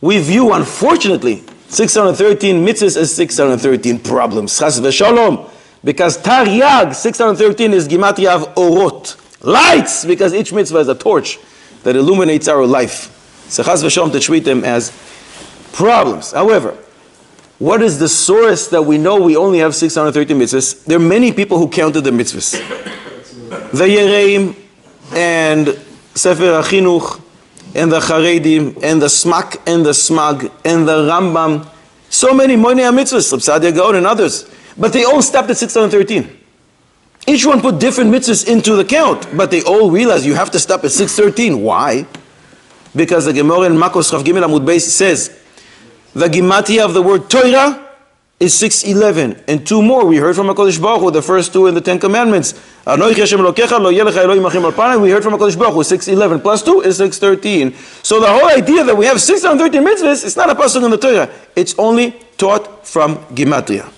We view, unfortunately, 613 mitzvahs as 613 problems. Chas v'shalom. Because Taryag, 613 is Gematria of Orot. Lights! Because each mitzvah is a torch that illuminates our life. So Chas v'shalom to treat them as problems. However, what is the source that we know we only have 613 mitzvahs? There are many people who counted the mitzvahs. The Yereim and Sefer HaChinuch and the Charedim and the Smak and the Smag and the Rambam. So many Moinei mitzvahs, Reb Sadia Gaon and others. But they all stopped at 613. Each one put different mitzvahs into the count, but they all realized you have to stop at 613. Why? Because the Gemara in Makos Chav Gimel Amud Beis says the Gematria of the word Torah is 611, and two more we heard from HaKadosh Baruch Hu, the first two in the Ten Commandments. We heard from HaKadosh Baruch Hu, 611 plus 2 is 613. So the whole idea that we have 613 mitzvahs, it's not a pasuk in the Torah. It's only taught from Gematria.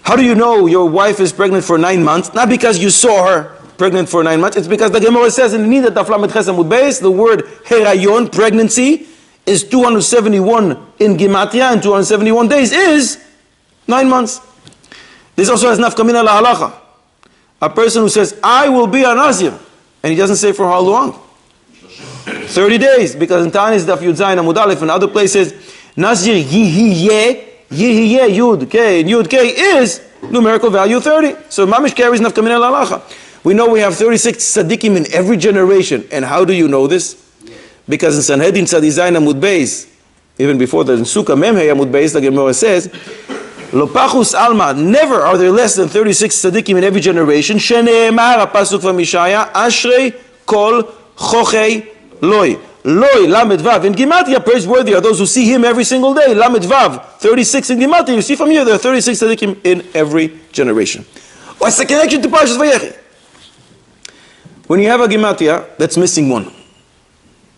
How do you know your wife is pregnant for 9 months? Not because you saw her pregnant for 9 months. It's because the Gemara says in the Nida Taflam Et Chesed Amud Beis, the word herayon, pregnancy, is 271 in Gematria, and 271 days is 9 months. This also has nafka mina lahalacha. A person who says, I will be a Nazir, and he doesn't say for how long? 30 days, because in Tanis Daf Yud Zayin Amud Aleph and other places, Nazir Yihiyeh Yud K, and Yud K is numerical value 30. So Mamish carries nafka mina lahalacha. We know we have 36 tzaddikim in every generation, and how do you know this? Because in Sanhedrin Tzadi Zayin Amud Beis, even before that in Sukkah Memhei Amud Beis, the Gemara says, Lo pachus alma, never are there less than 36 tzaddikim in every generation. Shene'emar, a pasuk from Mishaya, Ashrei kol chochei loy. Loy, lamed vav. In Gematria, praiseworthy are those who see him every single day. Lamed vav, 36 in Gematria. You see from here, there are 36 tzaddikim in every generation. What's the connection to Parshas Vayechi? When you have a Gematria that's missing one,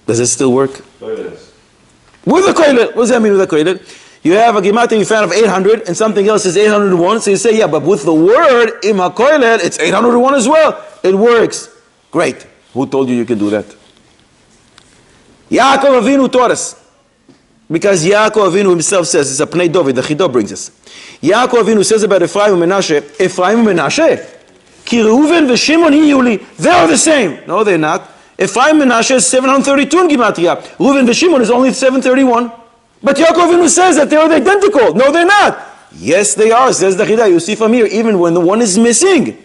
does it still work? With the koilet. What does that mean with the koilet? You have a Gematria you found of 800 and something else is 801. So you say, yeah, but with the word im ha-koilet, it's 801 as well. It works. Great. Who told you can do that? Yaakov Avinu taught us. Because Yaakov Avinu himself says, it's a Pnei David, the Chidah brings us. Yaakov Avinu says about Ephraim and Menashe, Ki Reuven v'Shimon hiyuli. They are the same. No, they're not. Ephraim and Menashe is 732 in Gematria. Reuven v'Shimon is only 731. But Yaakov Avinu says that they are identical. No, they're not. Yes, they are, says the Chidah. You see from here, even when the one is missing,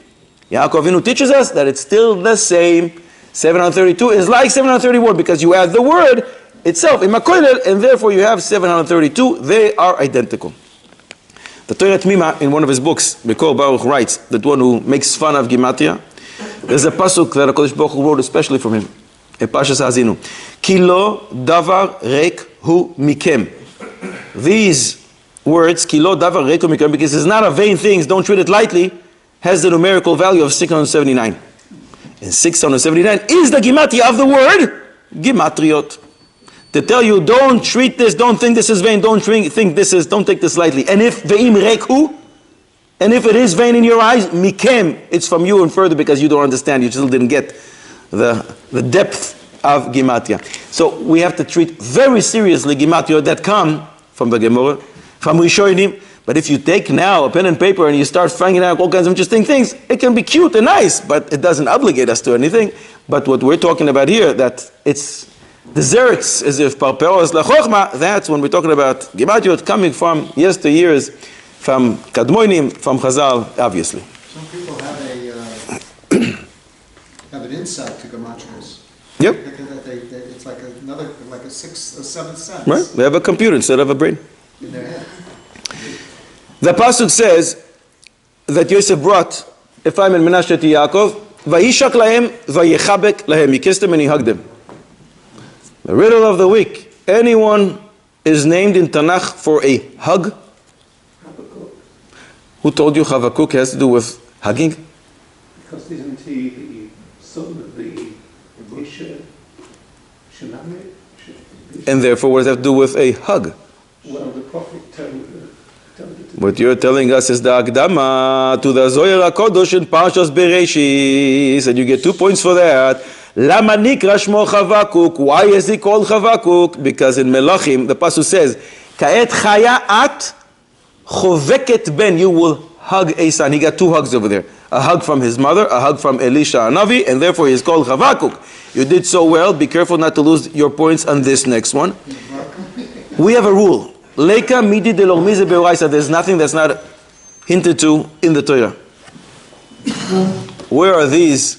Yaakov Avinu teaches us that it's still the same. 732 is like 731 because you add the word itself in Makoilel, and therefore you have 732. They are identical. The Torah Tmima, in one of his books, Bekor Baruch writes that one who makes fun of Gematria, there's a pasuk that HaKadosh Baruch Hu wrote especially from him. A Parshas Ha'azinu. Ki lo davar reik hu mikem. These words, ki lo davar reik hu mikem, because it's not a vain thing, don't treat it lightly, has the numerical value of 679. And 679 is the Gematria of the word Gematriot. To tell you, don't treat this, don't think this is vain, don't take this lightly. And if ve'im reikhu, and if it is vain in your eyes, mikem, it's from you and further because you don't understand, you still didn't get the depth of Gematria. So we have to treat very seriously Gematria that come from the Gemara, from Rishonim. But if you take now a pen and paper and you start finding out all kinds of interesting things, it can be cute and nice, but it doesn't obligate us to anything. But what we're talking about here, that it's the Zeretz, as if Parperos la Chochma, that's when we're talking about Gematria coming from yesteryears, from Kadmoinim, from Chazal, obviously. Some people have have an insight to Gematrias. Yep. It's like a sixth or seventh sense. Right? They have a computer instead of a brain. In their head. The pasuk says that Yosef brought Ephraim and Menashe to Yaakov, Vayishak lahem, vayechabek lahem. He kissed them and he hugged them. The riddle of the week. Anyone is named in Tanakh for a hug? Who told you Chavakuk has to do with hugging? Because isn't he the son of the Misha Shanameh? And therefore, what does that have to do with a hug? Well, the prophet told her to What you're telling us is the Akdama to the Zohar HaKodesh in Parshas Bereshis, and you get 2 points for that. Lama nikra shmo Chavakuk? Why is he called Chavakuk? Because in Melachim, the pasuk says, Ka'et chaya at choveket ben, you will hug a son. He got 2 hugs over there. A hug from his mother, a hug from Elisha Hanavi, and therefore he is called Chavakuk. You did so well. Be careful not to lose your points on this next one. We have a rule. Leika midi de lormize beoraisa. There's nothing that's not hinted to in the Torah. Where are these,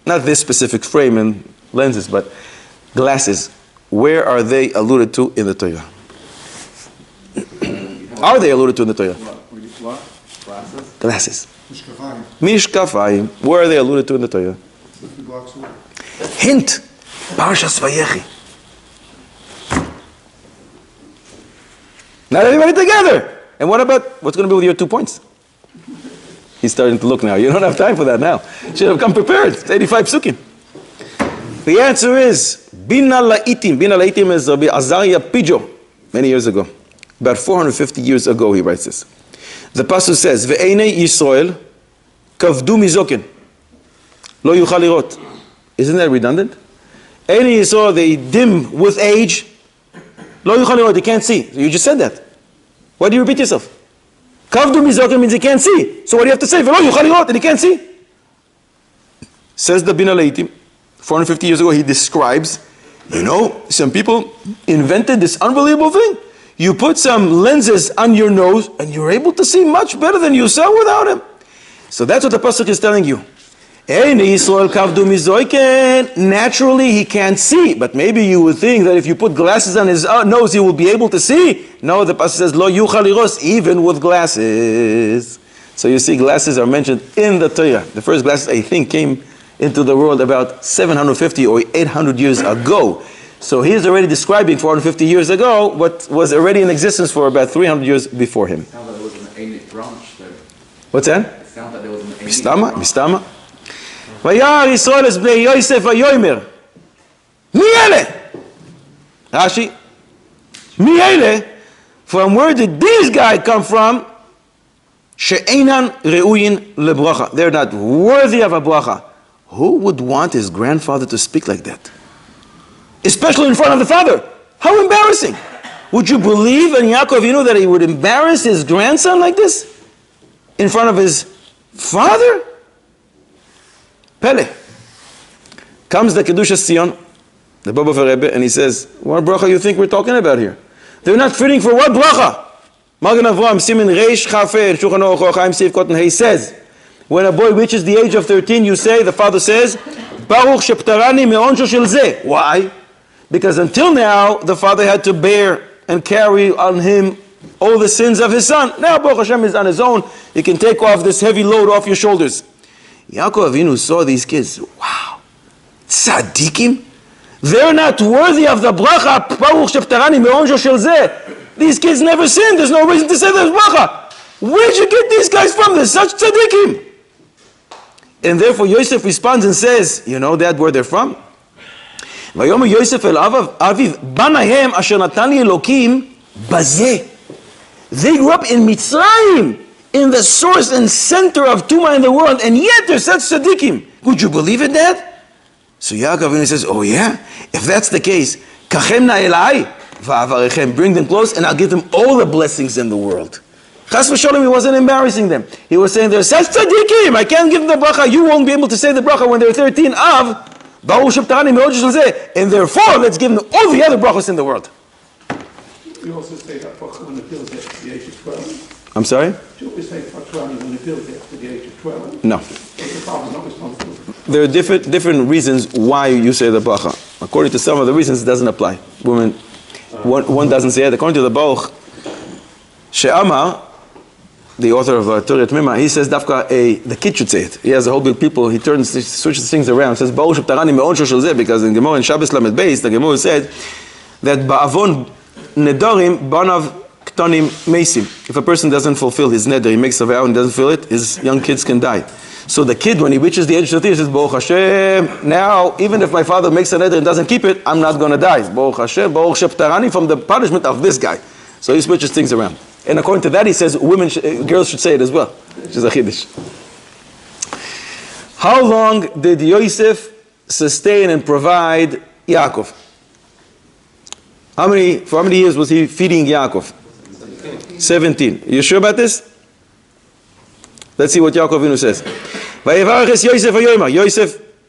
not this specific frame and lenses, but glasses, where are they alluded to in the Torah? Are they alluded to in the Torah? What? Glasses? Glasses. Mishkafayim. Mishkafayim. Where are they alluded to in the Torah? 50 blocks away. Hint. Parshas Vayechi. Not everybody together. And what about, what's going to be with your 2 points? He's starting to look now. You don't have time for that now. Should have come prepared. It's 85 psukim. The answer is, Bina La'itim. Bina La'itim is Rabbi Azariah Pijo, many years ago. About 450 years ago, he writes this. The pasuk says, Ve'enei Yisrael kavdu mizoken. Lo yuchal lirot. Isn't that redundant? Enei Yisrael, they dim with age. Lo yuchal lirot, they can't see. You just said that. Why do you repeat yourself? Kavdu mizoken means he can't see. So what do you have to say? Ve'lo yuchal lirot, and he can't see. Says the Bina La'itim. 450 years ago, he describes, some people invented this unbelievable thing. You put some lenses on your nose, and you're able to see much better than you saw without them. So that's what the pasuk is telling you. Naturally, he can't see, but maybe you would think that if you put glasses on his nose, he will be able to see. No, the pasuk says, Lo yuchal liros, even with glasses. So you see, glasses are mentioned in the Torah. The first glasses, I think, came into the world about 750 or 800 years ago. So he is already describing 450 years ago what was already in existence for about 300 years before him. It sounds like there was an Ayin branch though. What's that? It sounds like there was an Ayin branch. Mistama. Vayar Yisrael es bnei Yosef vayomer. Mi ele? Rashi. Mi ele? From where did these guys come from? She'einan reuyin lebracha. They're not worthy of a bracha. Who would want his grandfather to speak like that? Especially in front of the father. How embarrassing. Would you believe in Yaakov Avinu that he would embarrass his grandson like this? In front of his father? Pele. Comes the Kedushas Tzion, the Baba Rebbe, and he says, what bracha you think we're talking about here? They're not fitting for what bracha? Magen Avraham, Simin Reish Chafer, Shulchan Aruch Chaim Siv Kotten, he says, when a boy reaches the age of 13, you say, the father says, Baruch sheptarani me'onsho shel zeh. Why? Because until now, the father had to bear and carry on him all the sins of his son. Now, Baruch Hashem is on his own. He can take off this heavy load off your shoulders. Yaakov Avinu saw these kids. Wow. Tzadikim? They're not worthy of the bracha. Baruch sheptarani me'onsho shel zeh. These kids never sinned. There's no reason to say there's bracha. Where'd you get these guys from? They're such tzadikim. And therefore Yosef responds and says, you know that where they're from? Vayomer Yosef el Aviv, Banahem asher natan li Elokim bazeh. They grew up in Mitzrayim, in the source and center of Tumah in the world, and yet they're such tzaddikim. Would you believe in that? So Yaakov Avinu says, oh yeah? If that's the case, kachemna elai va'avarechem, bring them close and I'll give them all the blessings in the world. Chas v'sholem, he wasn't embarrassing them. He was saying, they're such tzaddikim, I can't give them the bracha. You won't be able to say the bracha when they're 13 of, and therefore, let's give them all the other brachos in the world. You also say that bracha when the bill gets to the age of 12. I'm sorry? Do you always say bracha when the bill gets to the age of 12? No. The father's not responsible. There are different reasons why you say the bracha. According to some of the reasons, it doesn't apply. One doesn't say it. According to the Baruch, She'amar, the author of Torah Tmima, he says dafka the kid should say it. He has a whole big people. He switches things around. Says Baruch Sheptarani me'on shel zeh, because in Gemara in Shabbos Lamed Beis, the Gemara said that ba'avon nedarim banav ktanim meisim. If a person doesn't fulfill his neder, he makes a vow and doesn't fulfill it, his young kids can die. So the kid, when he reaches the age of 13, he says Baruch Hashem. Now, even if my father makes a neder and doesn't keep it, I'm not going to die. Baruch Hashem, Baruch Sheptarani, from the punishment of this guy. So he switches things around. And according to that, he says girls should say it as well, which is a chiddush. How long did Yosef sustain and provide Yaakov? For how many years was he feeding Yaakov? 17. Are you sure about this? Let's see what Yaakov Avinu says.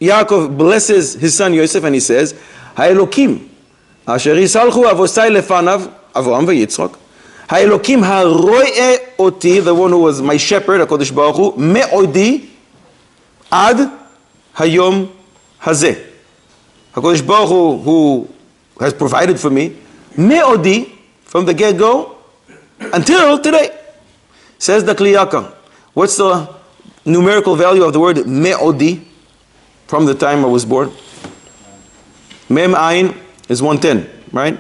Yaakov blesses his son Yosef and he says, Ha'elokim asher yisalchu avosai lefanav Avraham v'Yitzchak. Ha'elokim ha'ro'e oti, the one who was my shepherd, HaKadosh Baruch Hu, me'odi ad hayom hazeh. HaKadosh Baruch Hu, who has provided for me, me'odi, from the get-go, until today. Says the Kli Yakar. What's the numerical value of the word me'odi from the time I was born? Mem Ayin is 110, right?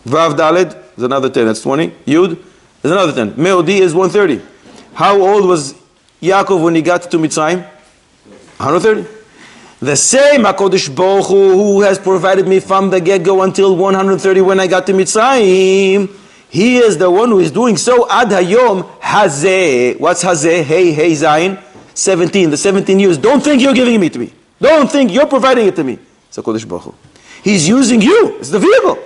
Vav Daled is another 10, that's 20. Yud is another 10. Me'odi is 130. How old was Yaakov when he got to Mitzrayim? 130. The same HaKadosh Baruch Hu, who has provided me from the get-go until 130 when I got to Mitzrayim, he is the one who is doing so ad hayom hazeh. What's hazeh? Hey zayin. 17. The 17 years. Don't think you're giving it to me. Don't think you're providing it to me. It's HaKadosh Baruch Hu. He's using you. It's the vehicle.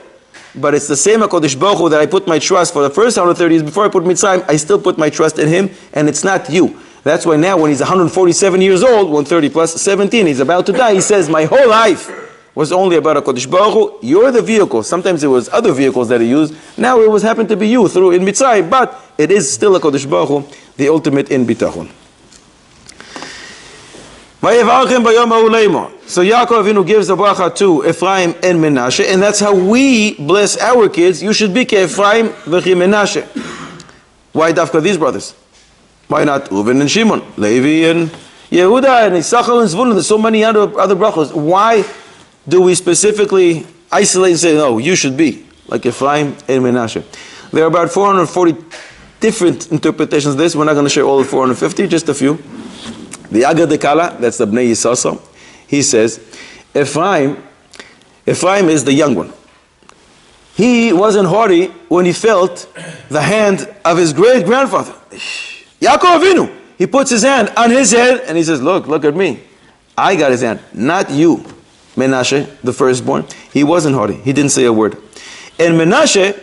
But it's the same HaKadosh Baruch Hu that I put my trust for the first 130 years. Before I put Mitzrayim, I still put my trust in him, and it's not you. That's why now when he's 147 years old, 130 plus 17, he's about to die, he says, my whole life was only about HaKadosh Baruch Hu. You're the vehicle. Sometimes it was other vehicles that he used. Now it was happened to be you through in Mitzrayim, but it is still HaKadosh Baruch Hu, the ultimate in bitachon. So Yaakov Avinu gives a bracha to Ephraim and Menashe, and that's how we bless our kids. You should be Ephraim v'chi Menashe. Why dafka these brothers? Why not Reuven and Shimon, Levi and Yehuda and Issachar and Zvulun? There's so many other brachos. Why do we specifically isolate and say, no, you should be like Ephraim and Menashe? There are about 440 different interpretations of this. We're not going to share all the 450, just a few. The Agad Dekala, that's the Bnei Yisasa, he says, Ephraim is the young one. He wasn't haughty when he felt the hand of his great-grandfather. Yaakov Avinu, he puts his hand on his head and he says, look at me. I got his hand, not you. Menashe, the firstborn, he wasn't haughty. He didn't say a word. And Menashe,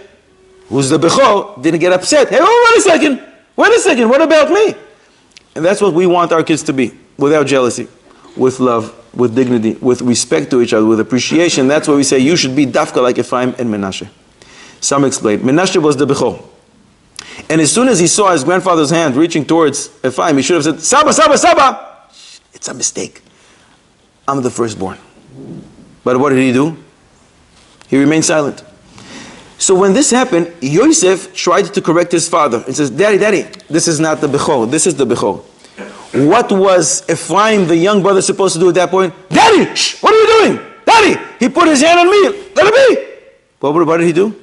who's the Bechor, didn't get upset. Hey, wait a second, what about me? And that's what we want our kids to be, without jealousy, with love, with dignity, with respect to each other, with appreciation. That's why we say you should be dafka like Ephraim and Menashe. Some explain. Menashe was the Bechor. And as soon as he saw his grandfather's hand reaching towards Ephraim, he should have said, Saba, Saba, Saba! It's a mistake. I'm the firstborn. But what did he do? He remained silent. So when this happened, Yosef tried to correct his father and says, Daddy, this is not the Bechor, this is the Bechor. What was Ephraim, the young brother, supposed to do at that point? Daddy, shh, what are you doing? Daddy, he put his hand on me, let it be. But what did he do?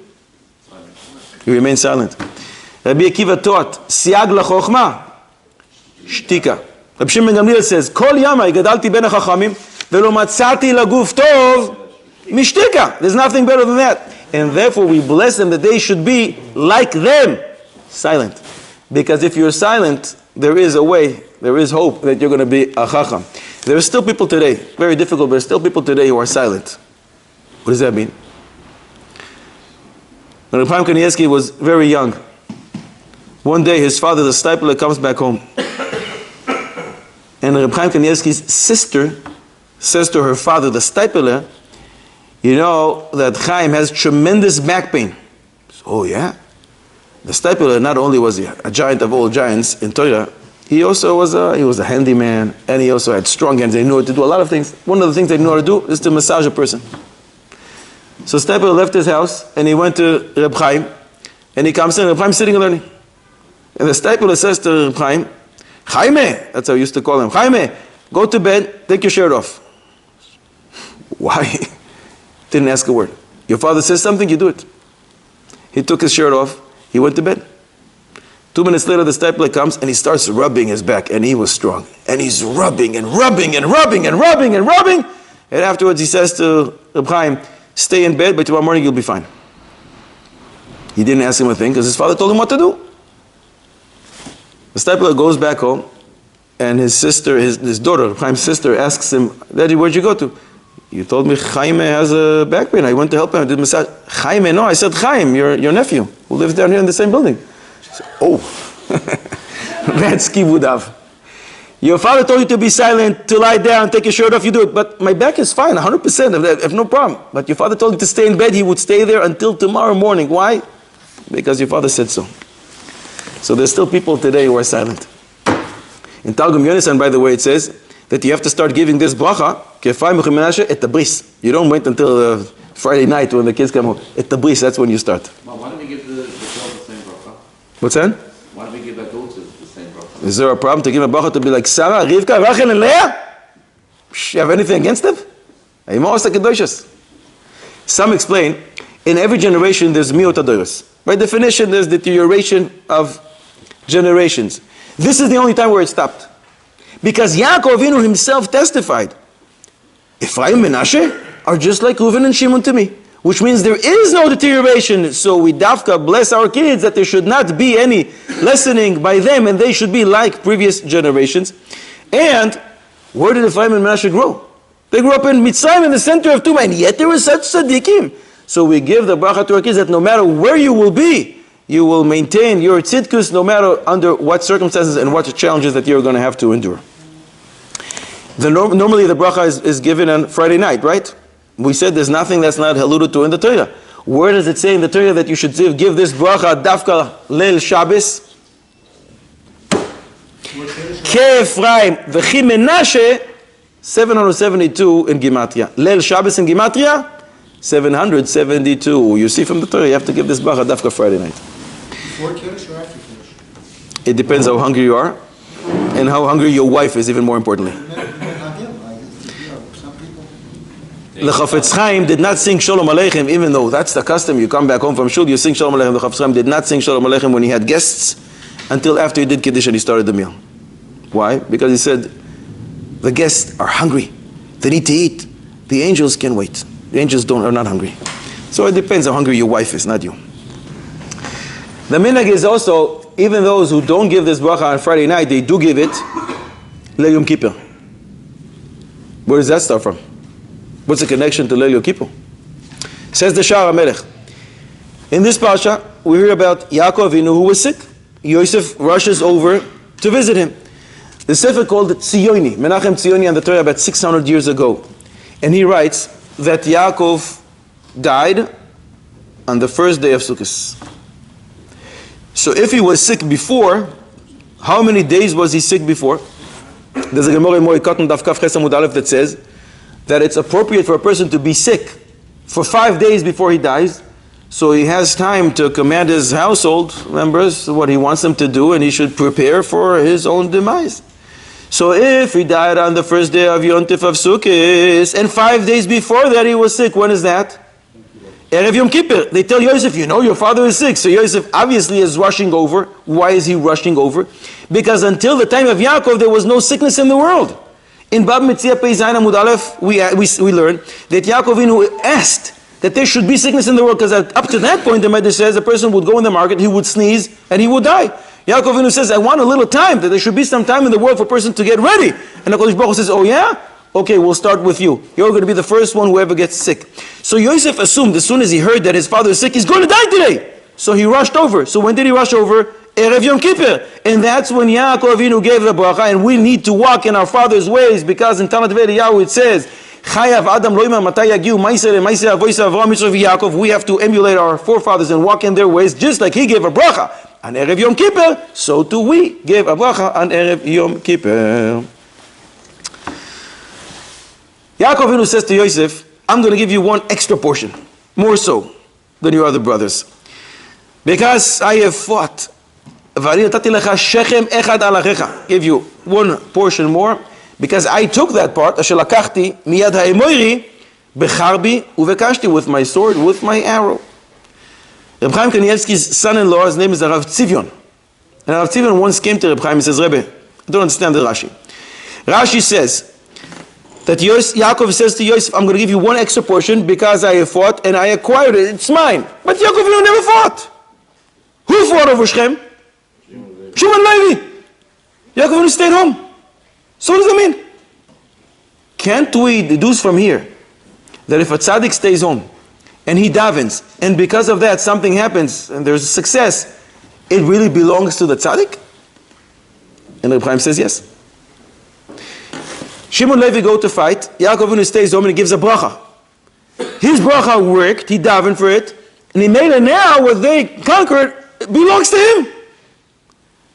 He remained silent. Rabbi Akiva taught, Siag lachochma, shtika. Rabbi Shimon Gamliel says, Kol yamai gadalti ben hachachamim, velo matzati laguf tov, mishtika. There's nothing better than that. And therefore we bless them that they should be like them, silent. Because if you're silent, there is a way there is hope that you're going to be a chacham. There are still people today, very difficult, but there are still people today who are silent. What does that mean? When Reb Chaim Kanievsky was very young, one day his father, the stipler, comes back home. And Reb Chaim Kanievsky's sister says to her father, the stipler, you know that Chaim has tremendous back pain. Oh yeah? The stipler not only was he a giant of all giants in Torah, he also was a handyman, and he also had strong hands. He knew how to do a lot of things. One of the things they knew how to do is to massage a person. So stipler left his house, and he went to Reb Chaim, and he comes in, Reb Chaim's sitting and learning. And the stipler says to Reb Chaim, Chaime, that's how I used to call him, Chaime, go to bed, take your shirt off. Why? Didn't ask a word. Your father says something, you do it. He took his shirt off, he went to bed. 2 minutes later, the stipler comes and he starts rubbing his back, and he was strong. And he's rubbing and rubbing and rubbing and rubbing and rubbing. And afterwards he says to Reb Chaim, stay in bed, but tomorrow morning you'll be fine. He didn't ask him a thing because his father told him what to do. The stipler goes back home, and his sister, his daughter, Reb Chaim's sister, asks him, Daddy, where'd you go to? You told me Chaim has a back pain. I went to help him. I did massage. Chaim, no, I said Chaim, your nephew, who lives down here in the same building. Said, oh, that's kibudav. Your father told you to be silent, to lie down, take your shirt off, you do it. But my back is fine, 100%, I have no problem. But your father told you to stay in bed, he would stay there until tomorrow morning. Why? Because your father said so. So there's still people today who are silent. In Targum Yonasan, by the way, it says that you have to start giving this bracha, at the bris. You don't wait until Friday night when the kids come home. At the bris, that's when you start. Well, why don't we give the daughter the same bracha? What's that? Why don't we give our daughters the same bracha? Is there a problem to give a bracha to be like Sarah, Rivka, Rachel, and Leah? You have anything against them? Some explain, in every generation there's miot hadoros. By definition, there's deterioration of generations. This is the only time where it stopped. Because Yaakov Avinu himself testified, Ephraim and Menashe are just like Reuven and Shimon to me. Which means there is no deterioration. So we dafka bless our kids that there should not be any lessening by them, and they should be like previous generations. And where did Ephraim and Menashe grow? They grew up in Mitzrayim, in the center of Tumah, and yet there were such tzaddikim. So we give the bracha to our kids that no matter where you will be, you will maintain your tzidkus no matter under what circumstances and what challenges that you're going to have to endure. Normally the bracha is given on Friday night, right? We said there's nothing that's not alluded to in the Torah. Where does it say in the Torah that you should give this bracha dafka leil Shabbos? Ke Ephraim v'chi Menashe, 772 in Gematrias. Leil Shabbos in Gematrias, 772. You see from the Torah, you have to give this bracha dafka Friday night. Before Kiddush or after Kiddush? It depends how hungry you are, and how hungry your wife is, even more importantly. The Chafetz Chaim did not sing Shalom Aleichem, even though that's the custom. You come back home from shul, you sing Shalom Aleichem. The Chafetz Chaim did not sing Shalom Aleichem when he had guests until after he did Kiddush and he started the meal. Why? Because he said, the guests are hungry. They need to eat. The angels can wait. The angels are not hungry. So it depends how hungry your wife is, not you. The minhag is also, even those who don't give this bracha on Friday night, they do give it Leil Yom Kippur. Where does that start from? What's the connection to Leil Yom Kippur? Says the Sha'ar HaMelech. In this parsha, we hear about Yaakov Avinu who was sick. Yosef rushes over to visit him. The Sefer called it Tzioni, Menachem Tzioni on the Torah about 600 years ago. And he writes that Yaakov died on the first day of Sukkot. So if he was sick before, how many days was he sick before? There's a Gemara in Moed Daf Kaf Ches Amud Aleph that says that it's appropriate for a person to be sick for 5 days before he dies, so he has time to command his household members what he wants them to do, and he should prepare for his own demise. So if he died on the first day of Yom Tif of Sukkot, and 5 days before that he was sick, when is that? Erev Yom Kippur. They tell Yosef, you know your father is sick. So Yosef obviously is rushing over. Why is he rushing over? Because until the time of Yaakov there was no sickness in the world. In Bab Metzia Pei Zayin Amud Aleph, we learn that Yaakov Avinu asked that there should be sickness in the world, because up to that point the Medrash says a person would go in the market, he would sneeze, and he would die. Yaakov Avinu says, I want a little time, that there should be some time in the world for a person to get ready. And HaKadosh Baruch Hu says, oh yeah? Okay, we'll start with you. You're going to be the first one who ever gets sick. So Yosef assumed as soon as he heard that his father is sick, he's going to die today. So he rushed over. So when did he rush over? Erev Yom Kippur. And that's when Yaakov Avinu gave the bracha. And we need to walk in our father's ways, because in Tanat V'Eliyahu it says, Chayav Adam Loima Matay Yagiu Maiser and Maiser Avoisa Avraham Yitzchak Yaakov. We have to emulate our forefathers and walk in their ways, just like he gave a bracha on Erev Yom Kippur, so too we gave a bracha on Erev Yom Kippur. Yaakov Avinu says to Yosef, I'm going to give you one extra portion, more so than your other brothers, because I have fought. Give you one portion more, because I took that part, with my sword, with my arrow. Reb Chaim Kanievsky's son-in-law, his name is Rav Tzivion. And Rav Tzivion once came to Reb Chaim and says, Rebbe, I don't understand the Rashi. Rashi says that Yaakov says to Yosef, I'm going to give you one extra portion because I have fought and I acquired it. It's mine. But Yaakov never fought. Who fought over Shechem? Shimon Levi. Yaakov stayed home. So what does that mean? Can't we deduce from here that if a tzaddik stays home and he davens, and because of that something happens and there's a success, it really belongs to the tzaddik? And Reb Chaim says yes. Shimon Levi go to fight, Yaakov Avinu stays home and he gives a bracha. His bracha worked, he davened for it, and he made it now what they conquered, it belongs to him.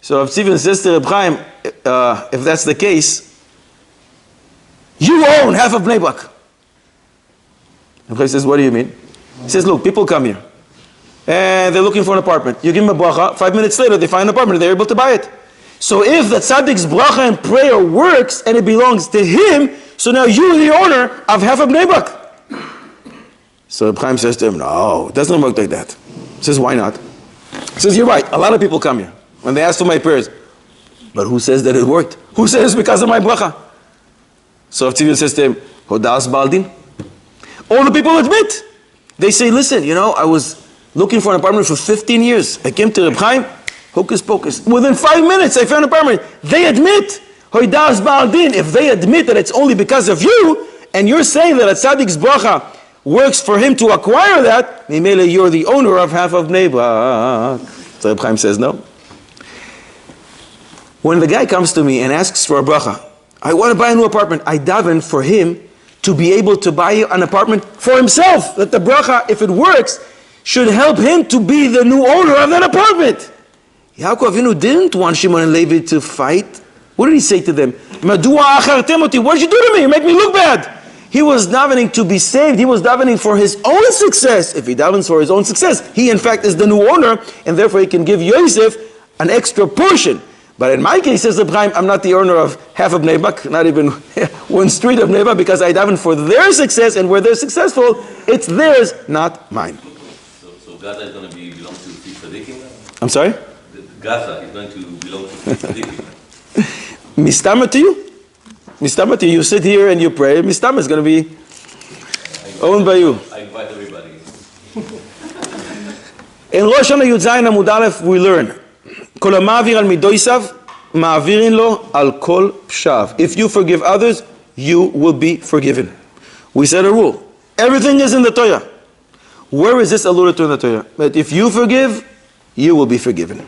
So Rav Tzivion says to Reb Chaim, if that's the case, you own half of Bnei Brak. Reb Chaim says, what do you mean? He says, look, people come here and they're looking for an apartment. You give them a bracha, 5 minutes later they find an apartment and they're able to buy it. So if the tzaddik's bracha and prayer works and it belongs to him, so now you're the owner of half of Bnei Brak. So Reb Chaim says to him, no, it doesn't work like that. He says, why not? He says, you're right, a lot of people come here when they ask for my prayers. But who says that it worked? Who says it's because of my bracha? So Rav Tzivion says to him, Hodas Baldin. All the people admit. They say, listen, I was looking for an apartment for 15 years. I came to Reb Chaim, hocus pocus. Within 5 minutes, I found an apartment. They admit. Hodas Baldin. If they admit that it's only because of you, and you're saying that a tzaddik's bracha works for him to acquire that, Mimele, you're the owner of half of Bnei Brak. So Reb Chaim says, no. When the guy comes to me and asks for a bracha, I want to buy a new apartment, I daven for him to be able to buy an apartment for himself. That the bracha, if it works, should help him to be the new owner of that apartment. Yaakov Avinu didn't want Shimon and Levi to fight. What did he say to them? Madua achartem oti? What did you do to me? You make me look bad. He was davening to be saved. He was davening for his own success. If he davens for his own success, he in fact is the new owner, and therefore he can give Yosef an extra portion. But in my case, says Reb Chaim, I'm not the owner of half of Bnei Brak, not even one street of Bnei Brak, because I daven for their success, and where they're successful, it's theirs, not mine. So Gaza is going to belong to three tzaddikim now? I'm sorry? Gaza is going to belong to three tzaddikim. Mistama to you? Mistama to you. You sit here and you pray. Mistama is going to be owned by you. I invite everybody. In Rosh Hashanah Yud Zayin Amud Aleph we learn, Kol ha'ma'avir al midoisav, ma'avirin lo al kol pshav. If you forgive others, you will be forgiven. We said a rule. Everything is in the Torah. Where is this alluded to in the Torah? That if you forgive, you will be forgiven.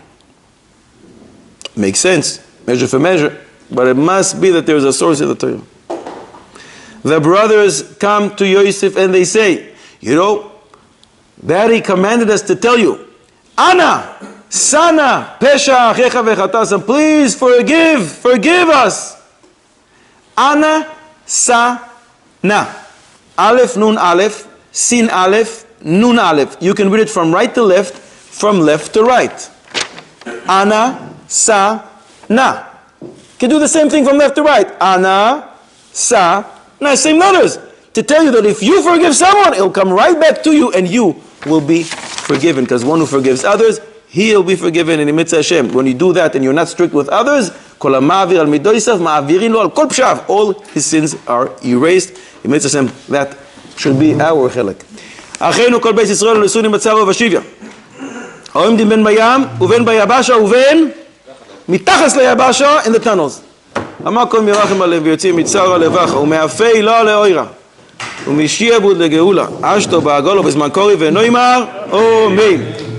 Makes sense. Measure for measure. But it must be that there is a source in the Torah. The brothers come to Yosef and they say, Daddy commanded us to tell you, Ana, Sana, Pesha, Achecha Vechatasam, please forgive us. Ana, Sa, Na. Aleph, Nun, Aleph, Sin, Aleph, Nun, Aleph. You can read it from right to left, from left to right. Ana, Sa, Na. You can do the same thing from left to right. Ana, Sa, Na. Same letters. To tell you that if you forgive someone, it'll come right back to you and you will be forgiven. Because one who forgives others, he'll be forgiven in the Mitzvah Hashem. When you do that and you're not strict with others, all his sins are erased. In Mitzvah Hashem, that should be our chilek. אחינו כל בית ישראל נשאו בצער ובשביה. העומדים בין בים ובין ביבשה ובין מתחת ליבשה, in the tunnels. אמר כל מרחם עליהם ויוצאים מצער הלבחה, ומאפי לא לאוירה, ומשייבוד לגאולה, אשתו בעגולו בזמן קורי ונוימר, אמן.